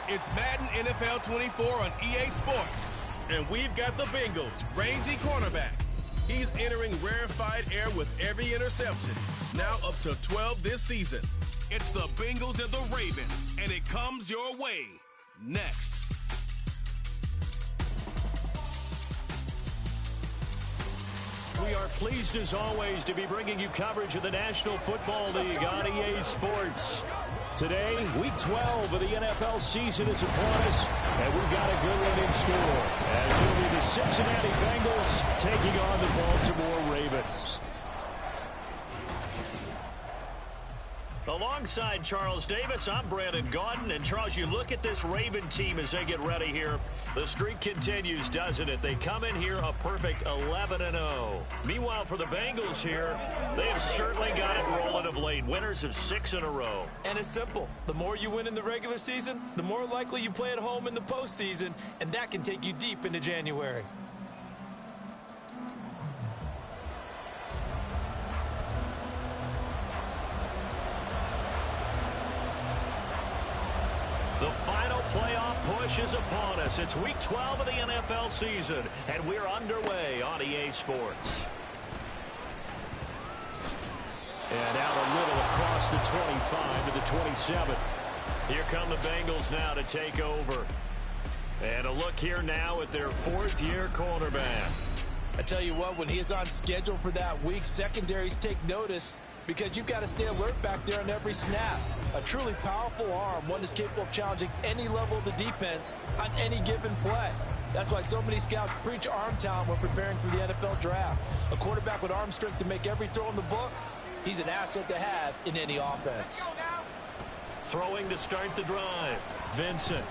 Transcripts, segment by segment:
It's Madden NFL 24 on EA Sports. And we've got the Bengals' rangy cornerback. He's entering rarefied air with every interception, now up to 12 this season. It's the Bengals and the Ravens, and it comes your way next. We are pleased, as always, to be bringing you coverage of the National Football League on EA Sports. Today, Week 12 of the NFL season is upon us, and we've got a good one in store, as it'll be the Cincinnati Bengals taking on the Baltimore Ravens. Alongside Charles Davis, I'm Brandon Gaudin. And Charles, you look at this Raven team as they get ready here. The streak continues, doesn't it? They come in here a perfect 11-0. Meanwhile, for the Bengals here, they have certainly got it rolling of late. Winners of 6 in a row. And it's simple. The more you win in the regular season, the more likely you play at home in the postseason, and that can take you deep into January. The final playoff push is upon us. It's Week 12 of the NFL season, and we're underway on EA Sports. And out a little across the 25 to the 27. Here come the Bengals now to take over. And a look here now at their fourth-year cornerback. I tell you what, when he is on schedule for that week, secondaries take notice because you've got to stay alert back there on every snap. A truly powerful arm, one that's capable of challenging any level of the defense on any given play. That's why so many scouts preach arm talent when preparing for the NFL draft. A quarterback with arm strength to make every throw in the book, he's an asset to have in any offense. Throwing to start the drive. Vincent.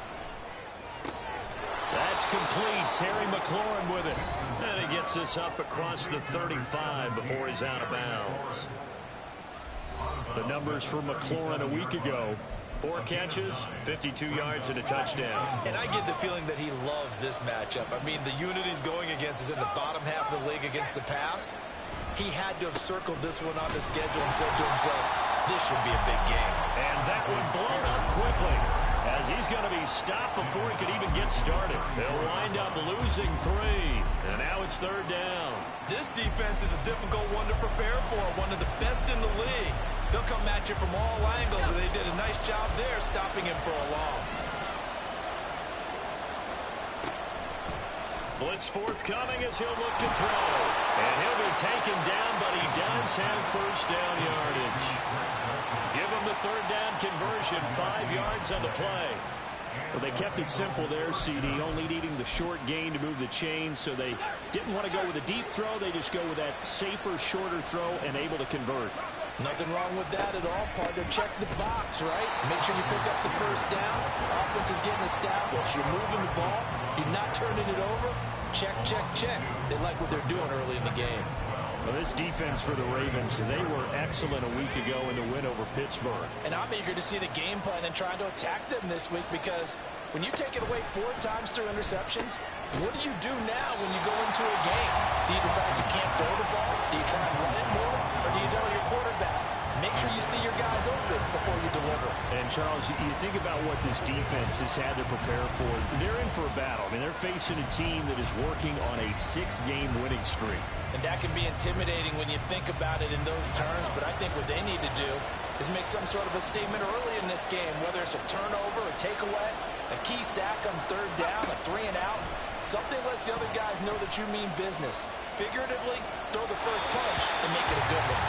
That's complete. Terry McLaurin with it. And he gets this up across the 35 before he's out of bounds. The numbers for McLaurin a week ago. 4 catches, 52 yards, and a touchdown. And I get the feeling that he loves this matchup. I mean, the unit he's going against is in the bottom half of the league against the pass. He had to have circled this one on the schedule and said to himself, this should be a big game. And that one blown up quickly, as he's going to be stopped before he could even get started. They'll wind up losing 3, and now it's 3rd down. This defense is a difficult one to prepare for, one of the best in the league. They'll come at you from all angles, and they did a nice job there stopping him for a loss. Blitz forthcoming as he'll look to throw. And he'll be taken down, but he does have first down yardage. Give him the 3rd down conversion, 5 yards on the play. Well, they kept it simple there, CD, only needing the short gain to move the chain, so they didn't want to go with a deep throw. They just go with that safer, shorter throw and able to convert. Nothing wrong with that at all, partner. Check the box, right? Make sure you pick up the first down. Offense is getting established. You're moving the ball. You're not turning it over. Check, check, check. They like what they're doing early in the game. Well, this defense for the Ravens, they were excellent a week ago in the win over Pittsburgh. And I'm eager to see the game plan and trying to attack them this week, because when you take it away 4 times through interceptions, what do you do now when you go into a game? Do you decide you can't throw the ball? Do you try and run it more? Or do you tell your quarterback, make sure you see your guys open before you deliver? And, Charles, you think about what this defense has had to prepare for. They're in for a battle. I mean, they're facing a team that is working on a 6-game winning streak. And that can be intimidating when you think about it in those terms, but I think what they need to do is make some sort of a statement early in this game, whether it's a turnover, a takeaway, a key sack on 3rd down, a 3 and out. Something lets the other guys know that you mean business. Figuratively, throw the first punch and make it a good one.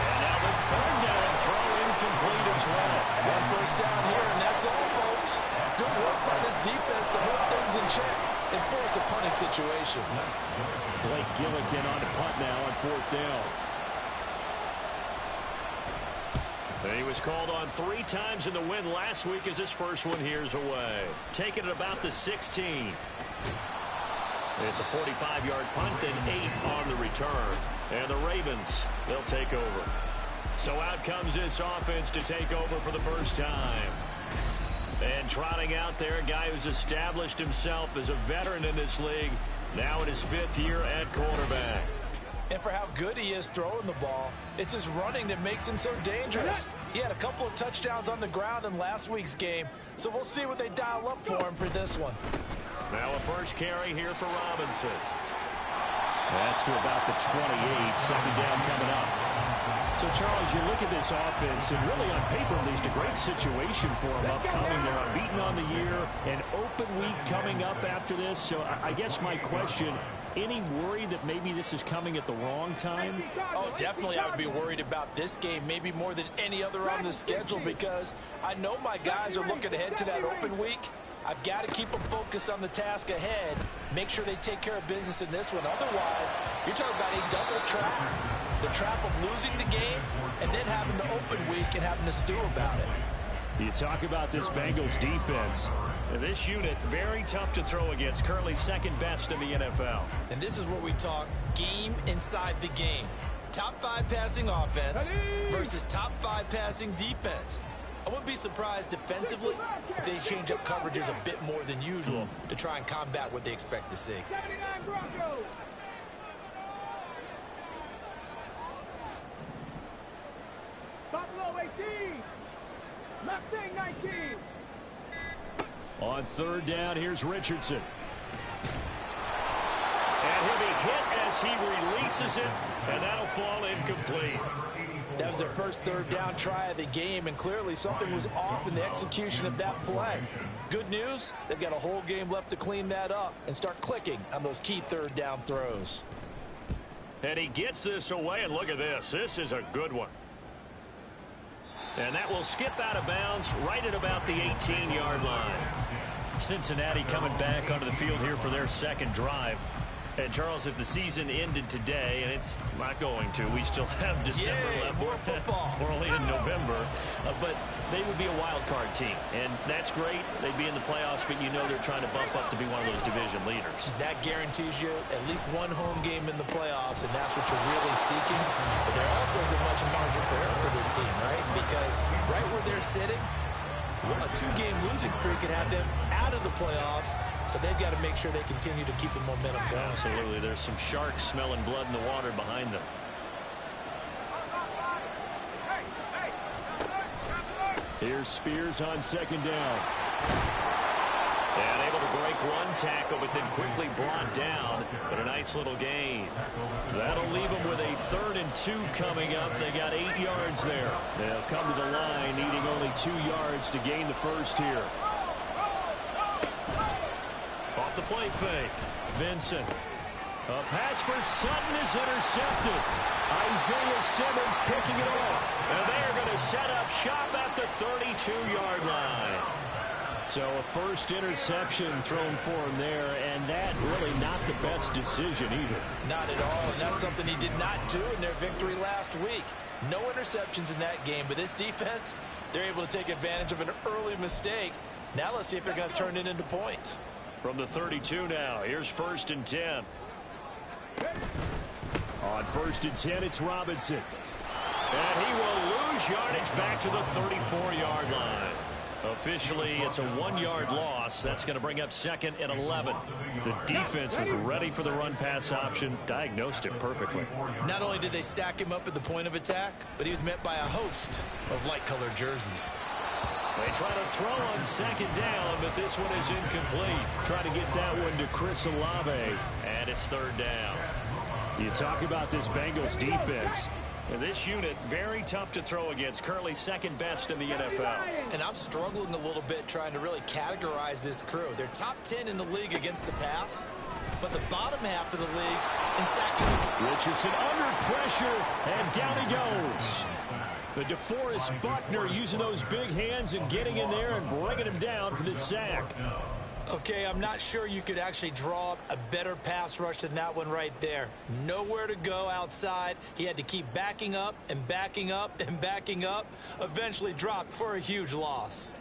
And now the 3rd down throw incomplete as well. 1 first down here, and that's all, folks. Good work by this defense to hold things in check and force a punting situation. Blake Gillikin on to punt now on 4th down. And he was called on 3 times in the win last week as his first one here's away. Taking it about the 16. It's a 45-yard punt and 8 on the return. And the Ravens, they'll take over. So out comes this offense to take over for the first time. And trotting out there, a guy who's established himself as a veteran in this league, now in his 5th year at quarterback. And for how good he is throwing the ball, it's his running that makes him so dangerous. He had a couple of touchdowns on the ground in last week's game, so we'll see what they dial up for him for this one. Now a first carry here for Robinson. That's to about the 28, second down coming up. So, Charles, you look at this offense, and really on paper, at least a great situation for them upcoming. They're unbeaten on the year, an open week coming up after this. So I guess my question, any worry that maybe this is coming at the wrong time? Oh, definitely I would be worried about this game, maybe more than any other on the schedule, because I know my guys are looking ahead to that open week. I've got to keep them focused on the task ahead, make sure they take care of business in this one. Otherwise, you're talking about a double trap, the trap of losing the game and then having the open week and having to stew about it. You talk about this Bengals defense. This unit, very tough to throw against, currently second best in the NFL. And this is what we talk, game inside the game. Top 5 passing offense versus top 5 passing defense. I wouldn't be surprised defensively if they change up coverages a bit more than usual to try and combat what they expect to see. Buffalo 18, Mustang 19. On third down, here's Richardson. And he'll be hit as he releases it, and that'll fall incomplete. That was their first third down try of the game, and clearly something was off in the execution of that play. Good news, they've got a whole game left to clean that up and start clicking on those key third down throws. And he gets this away, and look at this. This is a good one. And that will skip out of bounds right at about the 18-yard line. Cincinnati coming back onto the field here for their second drive. And, Charles, if the season ended today, and it's not going to, we still have December left. More football. We're only in November. But they would be a wild card team. And that's great. They'd be in the playoffs, but you know they're trying to bump up to be one of those division leaders. That guarantees you at least one home game in the playoffs, and that's what you're really seeking. But there also isn't much margin for error for this team, right? Because right where they're sitting, a 2-game losing streak could have them out of the playoffs, so they've got to make sure they continue to keep the momentum going. Absolutely. There's some sharks smelling blood in the water behind them. Here's Spears on second down. And able to break one tackle, but then quickly brought down. But a nice little gain. That'll leave them with a 3rd and 2 coming up. They got 8 yards there. They'll come to the line, needing only 2 yards to gain the first here. Off the play fake. Vincent. A pass for Sutton is intercepted. Isaiah Simmons picking it off. And they are going to set up shop at the 32-yard line. So a first interception thrown for him there, and that really not the best decision either. Not at all, and that's something he did not do in their victory last week. No interceptions in that game, but this defense, they're able to take advantage of an early mistake. Now let's see if they're going to turn it into points. From the 32 now, here's 1st and 10. On 1st and 10, it's Robinson. And he will lose yardage back to the 34-yard line. Officially, it's a 1-yard loss. That's going to bring up 2nd and 11. The defense was ready for the run-pass option, diagnosed it perfectly. Not only did they stack him up at the point of attack, but he was met by a host of light-colored jerseys. They try to throw on 2nd down, but this one is incomplete. Try to get that one to Chris Olave. And it's 3rd down. You talk about this Bengals defense. And this unit, very tough to throw against, currently 2nd best in the NFL. And I'm struggling a little bit trying to really categorize this crew. They're top 10 in the league against the pass, but the bottom half of the league in sacking. Richardson under pressure, and down he goes. But DeForest Buckner using those big hands and getting in there and bringing him down for this sack. Okay, I'm not sure you could actually draw up a better pass rush than that one right there. Nowhere to go outside. He had to keep backing up and backing up and backing up. Eventually dropped for a huge loss.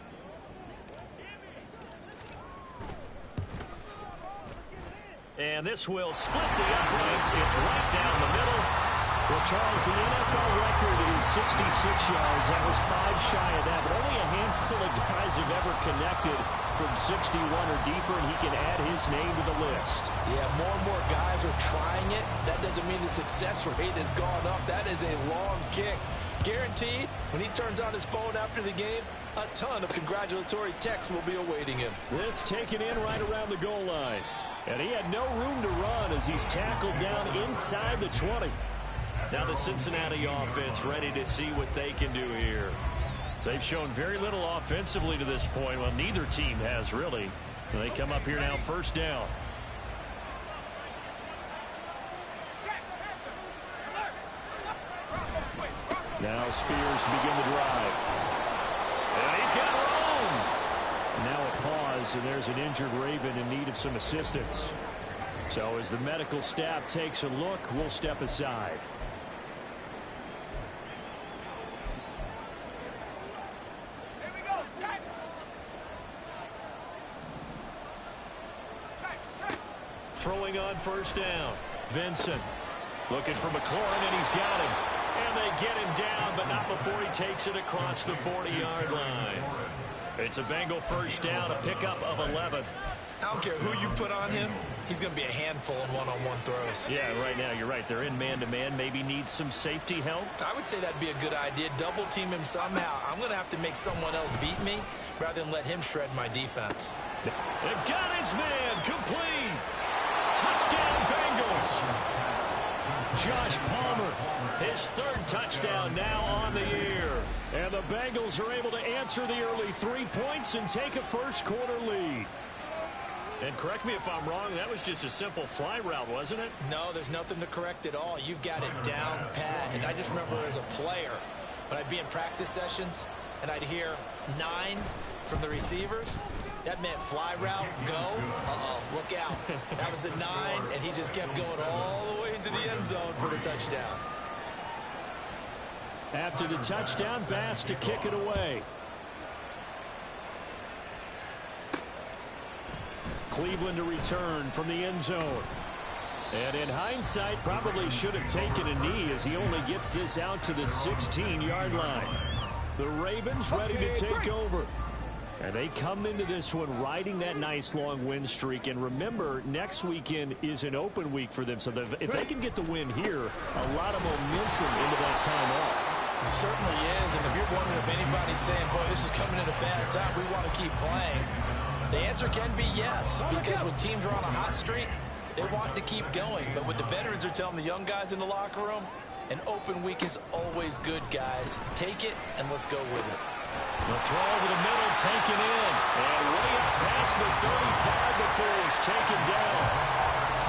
And this will split the uprights. It's right down the middle. Well, Charles, the NFL record is 66 yards. That was 5 shy of that, but only a handful of guys have ever connected from 61 or deeper, and he can add his name to the list. Yeah, more and more guys are trying it. That doesn't mean the success rate has gone up. That is a long kick. Guaranteed, when he turns on his phone after the game, a ton of congratulatory texts will be awaiting him. This taken in right around the goal line. And he had no room to run as he's tackled down inside the 20. Now the Cincinnati offense ready to see what they can do here. They've shown very little offensively to this point. Well, neither team has really. They come up here now, first down. Now Spears to begin the drive. And he's got room. Now a pause, and there's an injured Raven in need of some assistance. So as the medical staff takes a look, we'll step aside. Throwing on first down. Vincent looking for McLaurin, and he's got him. And they get him down, but not before he takes it across the 40-yard line. It's a Bengal first down, a pickup of 11. I don't care who you put on him. He's going to be a handful in one-on-one throws. Yeah, right now, you're right. They're in man-to-man. Maybe need some safety help. I would say that'd be a good idea. Double team him somehow. I'm going to have to make someone else beat me rather than let him shred my defense. They've got his man complete. Touchdown, Bengals. Josh Palmer, his third touchdown now on the year. And the Bengals are able to answer the early 3 points and take a first-quarter lead. And correct me if I'm wrong, that was just a simple fly route, wasn't it? No, there's nothing to correct at all. You've got it down pat. And I just remember as a player, when I'd be in practice sessions and I'd hear 9 from the receivers, that meant fly route, go, look out. That was the 9, and he just kept going all the way into the end zone for the touchdown. After the touchdown, Bass to kick it away. Cleveland to return from the end zone. And in hindsight, probably should have taken a knee as he only gets this out to the 16-yard line. The Ravens ready to take over. And they come into this one riding that nice long win streak. And remember, next weekend is an open week for them. So if they can get the win here, a lot of momentum into that time off. It certainly is. And if you're wondering if anybody's saying, boy, this is coming at a bad time, we want to keep playing, the answer can be yes. Because when teams are on a hot streak, they want to keep going. But what the veterans are telling the young guys in the locker room, an open week is always good, guys. Take it, and let's go with it. The throw over the middle, taken in. And way up past the 35 before he's taken down.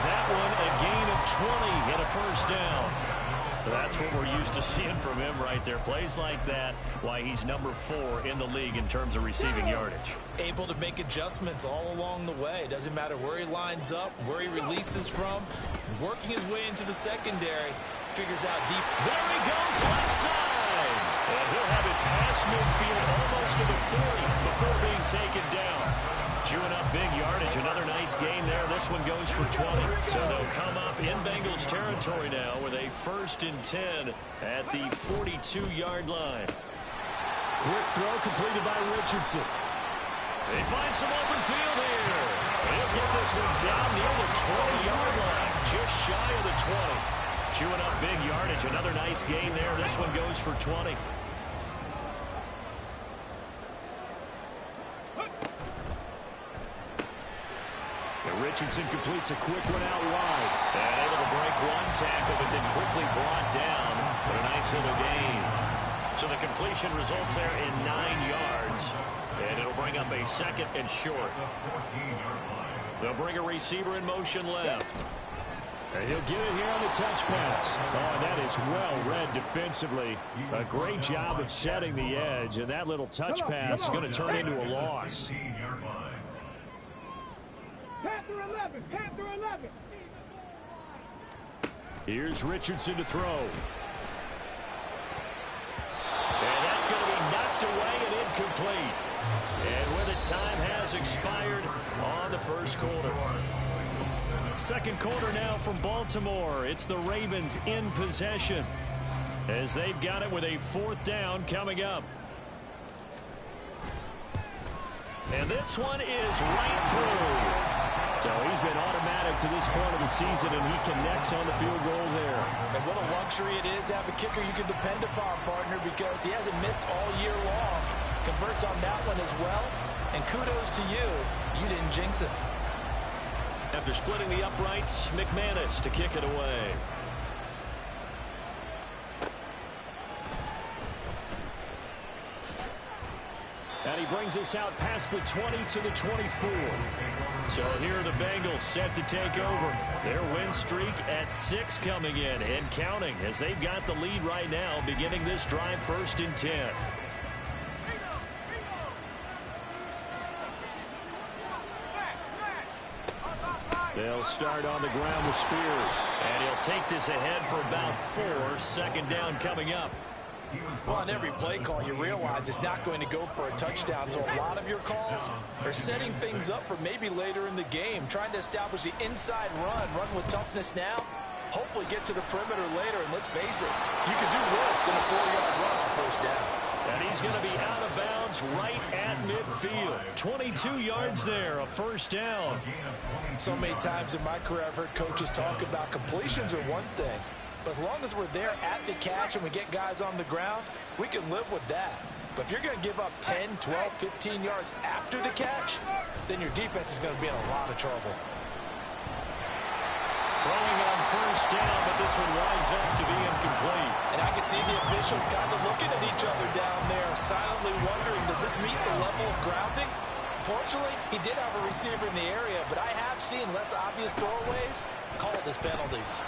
That one, a gain of 20 and a first down. That's what we're used to seeing from him right there. Plays like that, why he's number 4 in the league in terms of receiving yardage. Able to make adjustments all along the way. Doesn't matter where he lines up, where he releases from. Working his way into the secondary. Figures out deep. There he goes, left side. And he'll have it past midfield almost to the 40 before being taken down. Chewing up big yardage. Another nice gain there. This one goes for 20. So they'll come up in Bengals territory now with a 1st and 10 at the 42-yard line. Quick throw completed by Richardson. They find some open field here. He'll get this one down near the 20-yard line. Just shy of the 20. Chewing up big yardage. Another nice gain there. This one goes for 20. And Richardson completes a quick one out wide. And able to break one tackle, but then quickly brought down. But a nice little gain. So the completion results there in 9 yards. And it'll bring up a 2nd and short. They'll bring a receiver in motion left. And he'll get it here on the touch pass. Oh, that is well read defensively. A great job of setting the edge. And that little touch pass is going to turn into a loss. Panther 11, Panther 11. Here's Richardson to throw. And that's going to be knocked away and incomplete. And where the time has expired on the first quarter. Second quarter now from Baltimore. It's the Ravens in possession as they've got it with a 4th down coming up. And this one is right through. So he's been automatic to this point of the season, and he connects on the field goal there. And what a luxury it is to have a kicker you can depend upon, partner, because he hasn't missed all year long. Converts on that one as well. And kudos to you. You didn't jinx it. After splitting the uprights, McManus to kick it away. And he brings us out past the 20 to the 24. So here are the Bengals set to take over. Their win streak at 6 coming in and counting as they've got the lead right now, beginning this drive 1st and 10. They'll start on the ground with Spears. And he'll take this ahead for about 4. 2nd down coming up. Well, on every play call, you realize it's not going to go for a touchdown. So a lot of your calls are setting things up for maybe later in the game, trying to establish the inside run with toughness now, hopefully get to the perimeter later. And let's face it, you could do worse than a 4-yard run on 1st down. And he's going to be out of bounds right at midfield. 22 yards there, a 1st down. So many times in my career, I've heard coaches talk about completions are one thing. But as long as we're there at the catch and we get guys on the ground, we can live with that. But if you're going to give up 10, 12, 15 yards after the catch, then your defense is going to be in a lot of trouble. Throwing on 1st down, but this one winds up to be incomplete. And I can see the officials kind of looking at each other down there, silently wondering, does this meet the level of grounding? Fortunately, he did have a receiver in the area, but I have seen less obvious doorways called as penalties.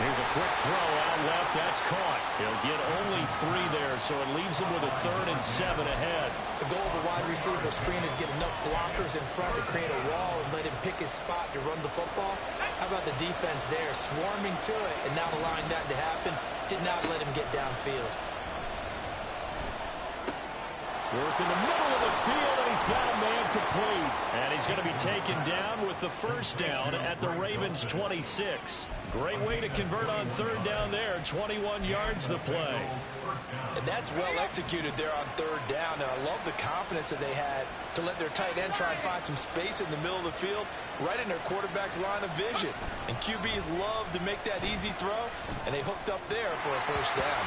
Here's a quick throw out left. That's caught. He'll get only 3 there, so it leaves him with a 3rd and 7 ahead. The goal of a wide receiver screen is get enough blockers in front to create a wall and let him pick his spot to run the football. How about the defense there, swarming to it and not allowing that to happen? Did not let him get downfield. Work in the middle of the field, and he's got a man complete. And he's going to be taken down with the 1st down at the Ravens' 26. Great way to convert on 3rd down there. 21 yards the play. And that's well executed there on 3rd down. And I love the confidence that they had to let their tight end try and find some space in the middle of the field, right in their quarterback's line of vision. And QBs love to make that easy throw, and they hooked up there for a 1st down.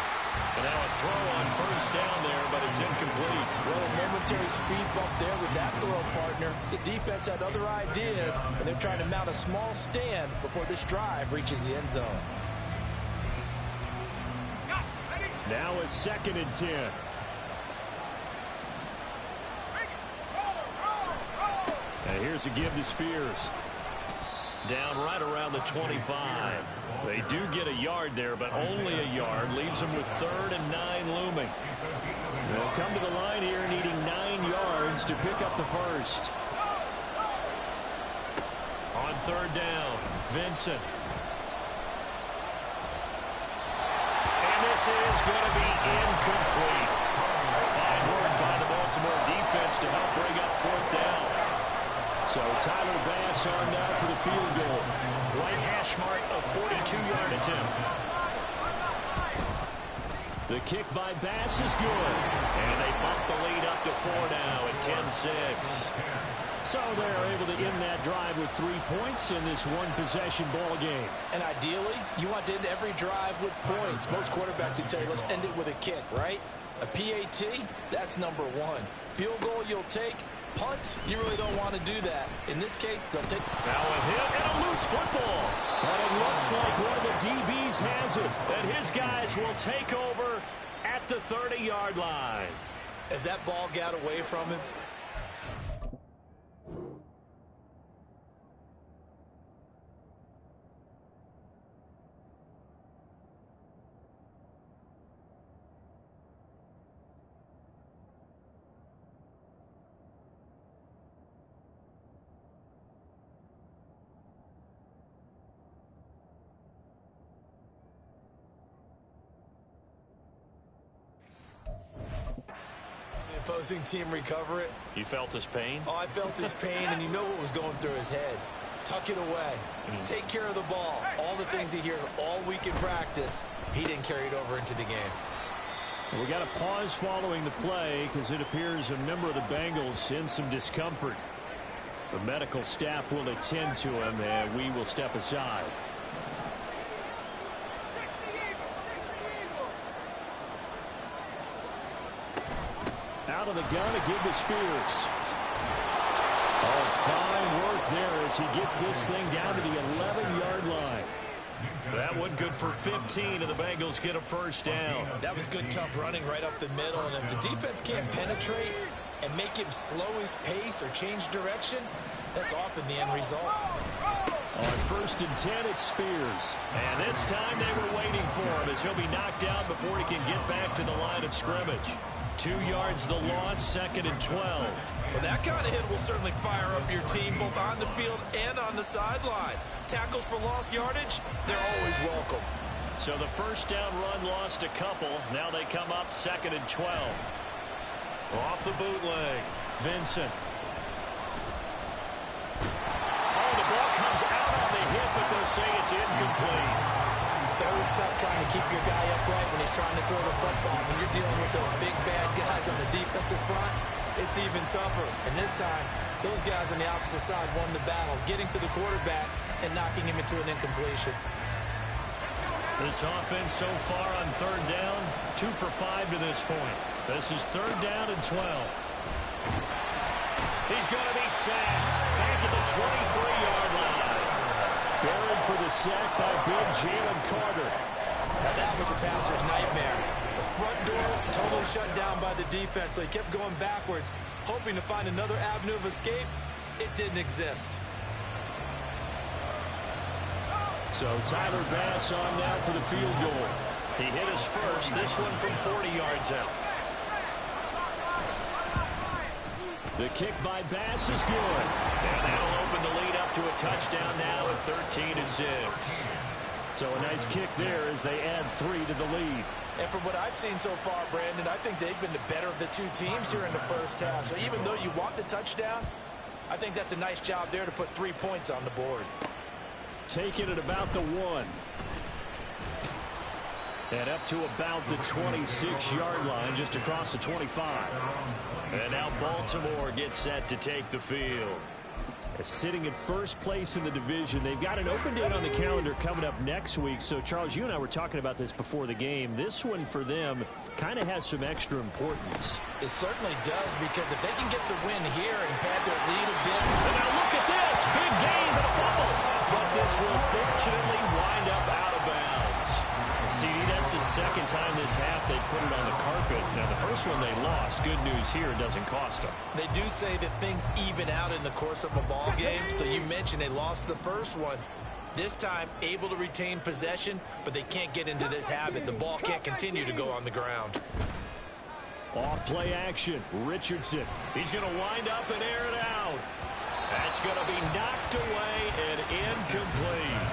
And now a throw on 1st down there, but it's incomplete. Well, a momentary speed bump there with that throw, partner. The defense had other ideas, and they're trying to mount a small stand before this drive reaches the end zone. Now a 2nd and 10. And here's a give to Spears. Down right around the 25. They do get a yard there, but only a yard. Leaves them with 3rd and 9 looming. They'll come to the line here needing 9 yards to pick up the 1st. On 3rd down, Vincent. And this is going to be incomplete. Fine work by the Baltimore defense to help bring up 4th down. So Tyler Bass on now for the field goal. Right hash mark of 42-yard attempt. The kick by Bass is good. And they bump the lead up to 4 now at 10-6. So they're able to end that drive with 3 points in this one-possession ball game. And ideally, you want to end every drive with points. Most quarterbacks would tell you, let's end it with a kick, right? A PAT, that's number 1. Field goal you'll take. Punts, you really don't want to do that. In this case, they'll take... Now a hit and a loose football. But it looks like one of the DBs has it. And his guys will take over at the 30-yard line. As that ball got away from him, opposing team recover it. You felt his pain? Oh, I felt his pain, and you know what was going through his head. Tuck it away. Take care of the ball. All the things he hears all week in practice, he didn't carry it over into the game. We got a pause following the play because it appears a member of the Bengals in some discomfort. The medical staff will attend to him, and we will step aside. Out of the gun again to Spears. Oh, fine work there as he gets this thing down to the 11-yard line. That one good for 15, and the Bengals get a first down. That was good, tough running right up the middle, and if the defense can't penetrate and make him slow his pace or change direction, that's often the end result. On 1st and 10, it's Spears. And this time they were waiting for him as he'll be knocked down before he can get back to the line of scrimmage. 2 yards the loss, 2nd and 12. Well, that kind of hit will certainly fire up your team both on the field and on the sideline. Tackles for lost yardage, they're always welcome. So the first down run lost a couple. Now they come up 2nd and 12. Off the bootleg, Vincent. Oh, the ball comes out on the hit, but they'll say it's incomplete. It's always tough trying to keep your guy upright when he's trying to throw the football. When you're dealing with those big, bad guys on the defensive front, it's even tougher. And this time, those guys on the opposite side won the battle, getting to the quarterback and knocking him into an incompletion. This offense so far on 3rd down, 2 for 5 to this point. This is 3rd down and 12. He's going to be sacked back at the 23-yard line. Buried for the sack by big Jalen Carter. Now that was a passer's nightmare. The front door totally shut down by the defense, so he kept going backwards, hoping to find another avenue of escape. It didn't exist. So Tyler Bass on now for the field goal. He hit his first, this one from 40 yards out. The kick by Bass is good. And that'll open the lead up to a touchdown now at 13-6. So a nice kick there as they add 3 to the lead. And from what I've seen so far, Brandon, I think they've been the better of the two teams here in the first half. So even though you want the touchdown, I think that's a nice job there to put 3 points on the board. Take it at about the 1. And up to about the 26-yard line, just across the 25. And now Baltimore gets set to take the field. Sitting in first place in the division. They've got an open date on the calendar coming up next week. So, Charles, you and I were talking about this before the game. This one for them kind of has some extra importance. It certainly does, because if they can get the win here and pad their lead a bit. And now look at this. Big game and a fumble. But this will fortunately wind up out of bounds. CD, that's the second time this half they put it on the carpet. Now, the first one they lost. Good news here, it doesn't cost them. They do say that things even out in the course of a ball game. So you mentioned they lost the first one. This time, able to retain possession, but they can't get into this habit. The ball can't continue to go on the ground. Off play action. Richardson. He's going to wind up and air it out. That's going to be knocked away and incomplete.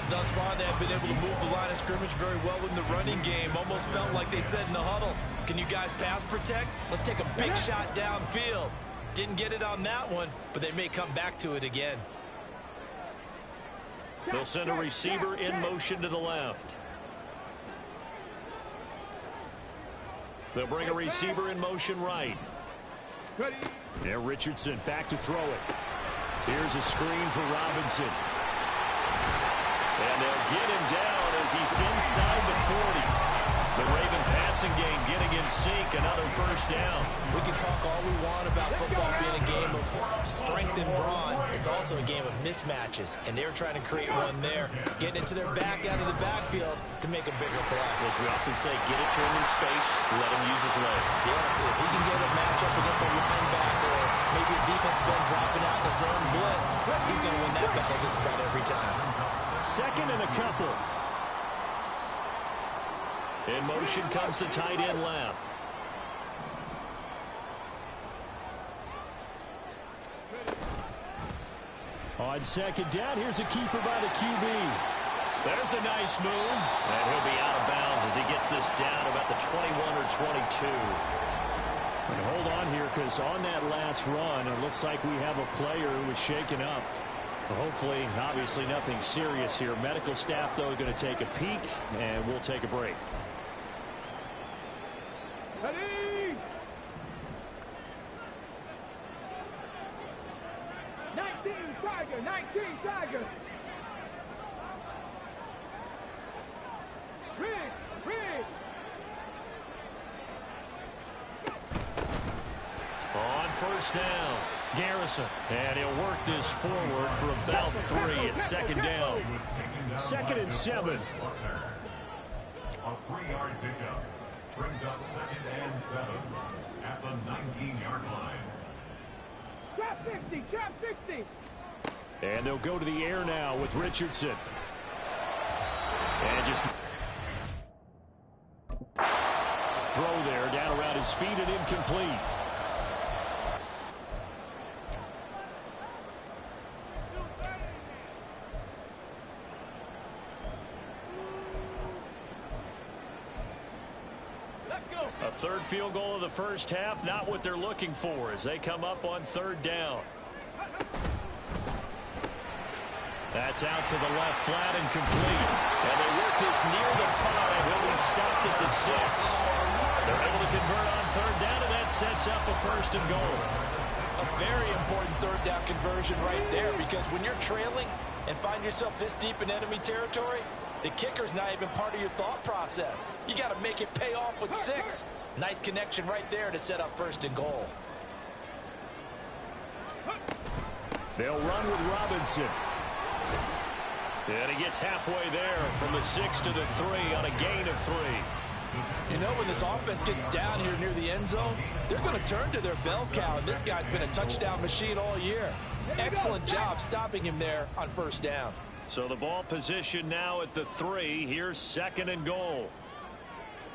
Thus far, they have been able to move the line of scrimmage very well in the running game. Almost felt like they said in the huddle, can you guys pass protect? Let's take a big shot downfield. Didn't get it on that one, but they may come back to it again. They'll send a receiver in motion to the left. They'll bring a receiver in motion right. Yeah, Richardson back to throw it. Here's a screen for Robinson. And they'll get him down as he's inside the 40. The Raven passing game getting in sync, another first down. We can talk all we want about football being a game of strength and brawn. It's also a game of mismatches, and they're trying to create one there, getting into their back out of the backfield to make a bigger play. As we often say, get it to him in space, let him use his leg. Yeah, if he can get a matchup against a linebacker or maybe a defensive end dropping out in a zone blitz, he's going to win that battle just about every time. Second and a couple. In motion comes the tight end left. On second down, here's a keeper by the QB. There's a nice move. And he'll be out of bounds as he gets this down about the 21 or 22. And hold on here, because on that last run, it looks like we have a player who was shaken up. Hopefully, obviously nothing serious here. Medical staff, though, are going to take a peek, and we'll take a break. Tiger, 19, Tiger. Rig. On first down, Garrison. And he'll work this forward for about 3 at second down. 2nd and 7. A 3-yard pickup brings up 2nd and 7 at the 19-yard line. Trap 60. And they'll go to the air now with Richardson. And just throw there, down around his feet and incomplete. A third field goal of the first half, not what they're looking for as they come up on 3rd down. That's out to the left, flat and complete. And they work this near the 5. He'll be stopped at the 6. They're able to convert on 3rd down, and that sets up a 1st and goal. A very important 3rd down conversion right there, because when you're trailing and find yourself this deep in enemy territory, the kicker's not even part of your thought process. You got to make it pay off with 6. Nice connection right there to set up 1st and goal. They'll run with Robinson. And he gets halfway there from the 6 to the 3 on a gain of 3. You know, when this offense gets down here near the end zone, they're going to turn to their bell cow, and this guy's been a touchdown machine all year. Excellent job stopping him there on 1st down. So the ball position now at the 3. Here's 2nd and goal.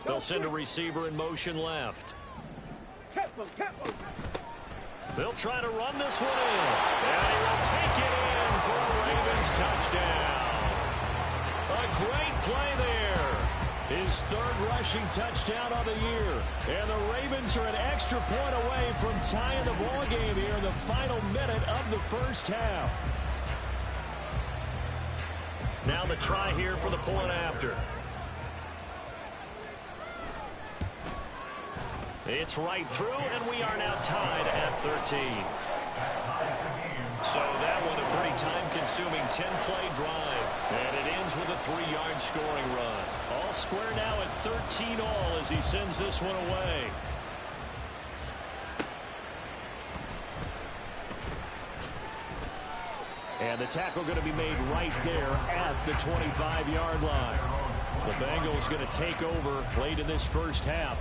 They'll send a receiver in motion left. They'll try to run this one in. And he will take it in for a Ravens touchdown. A great play there. His 3rd rushing touchdown of the year. And the Ravens are an extra point away from tying the ball game here in the final minute of the first half. Now the try here for the point after. It's right through, and we are now tied at 13. So that one a pretty time-consuming 10-play drive. And it ends with a 3-yard scoring run. All square now at 13 all as he sends this one away. And the tackle going to be made right there at the 25-yard line. The Bengals going to take over late in this first half.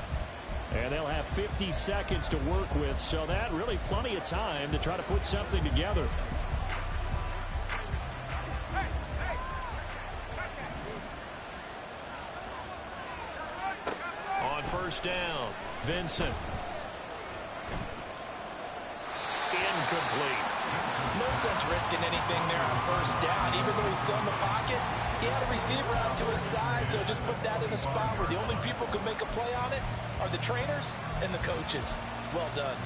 And they'll have 50 seconds to work with, so that really plenty of time to try to put something together. On first down, Vincent. Incomplete. No sense risking anything there on 1st down. Even though he's still in the pocket, he had a receiver out to his side, so just put that in a spot where the only people who can make a play on it are the trainers and the coaches. Well done.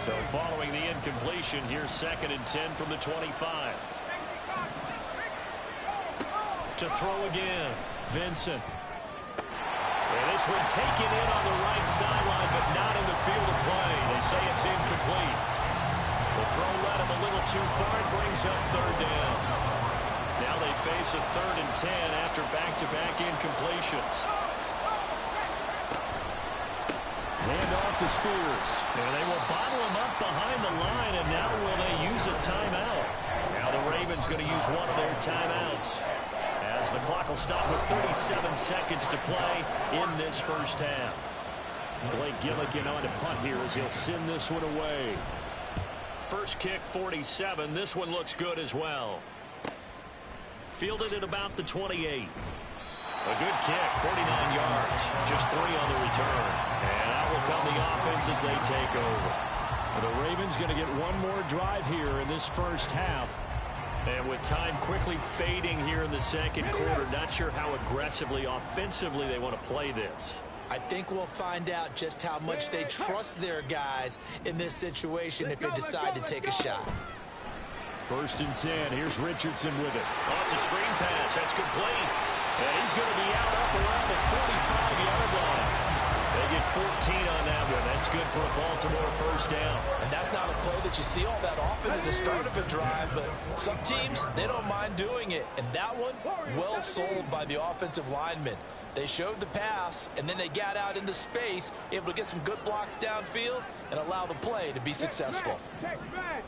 So following the incompletion, here's 2nd and 10 from the 25. To throw again, Vincent. And this one taken in on the right sideline, but not in the field of play. They say it's incomplete. The throw led him a little too far and brings up 3rd down. Now they face a 3rd and 10 after back-to-back incompletions. Hand off to Spears. And they will bottle him up behind the line, and now will they use a timeout? Now the Ravens going to use one of their timeouts, as the clock will stop with 37 seconds to play in this first half. Blake Gillikin on to punt here as he'll send this one away. First kick, 47. This one looks good as well. Fielded at about the 28. A good kick, 49 yards. Just 3 on the return. And out will come the offense as they take over. The Ravens going to get one more drive here in this first half. And with time quickly fading here in the second quarter, not sure how aggressively, offensively they want to play this. I think we'll find out just how much they trust their guys in this situation if they decide to take a shot. 1st and 10. Here's Richardson with it. Oh, it's a screen pass. That's complete. And he's going to be out up around the 45-yard line. They get 14 on that one. That's good for a Baltimore first down. And that's not a play that you see all that often at the start of a drive, but some teams, they don't mind doing it. And that one, well sold by the offensive lineman. They showed the pass, and then they got out into space, able to get some good blocks downfield and allow the play to be successful. Check back.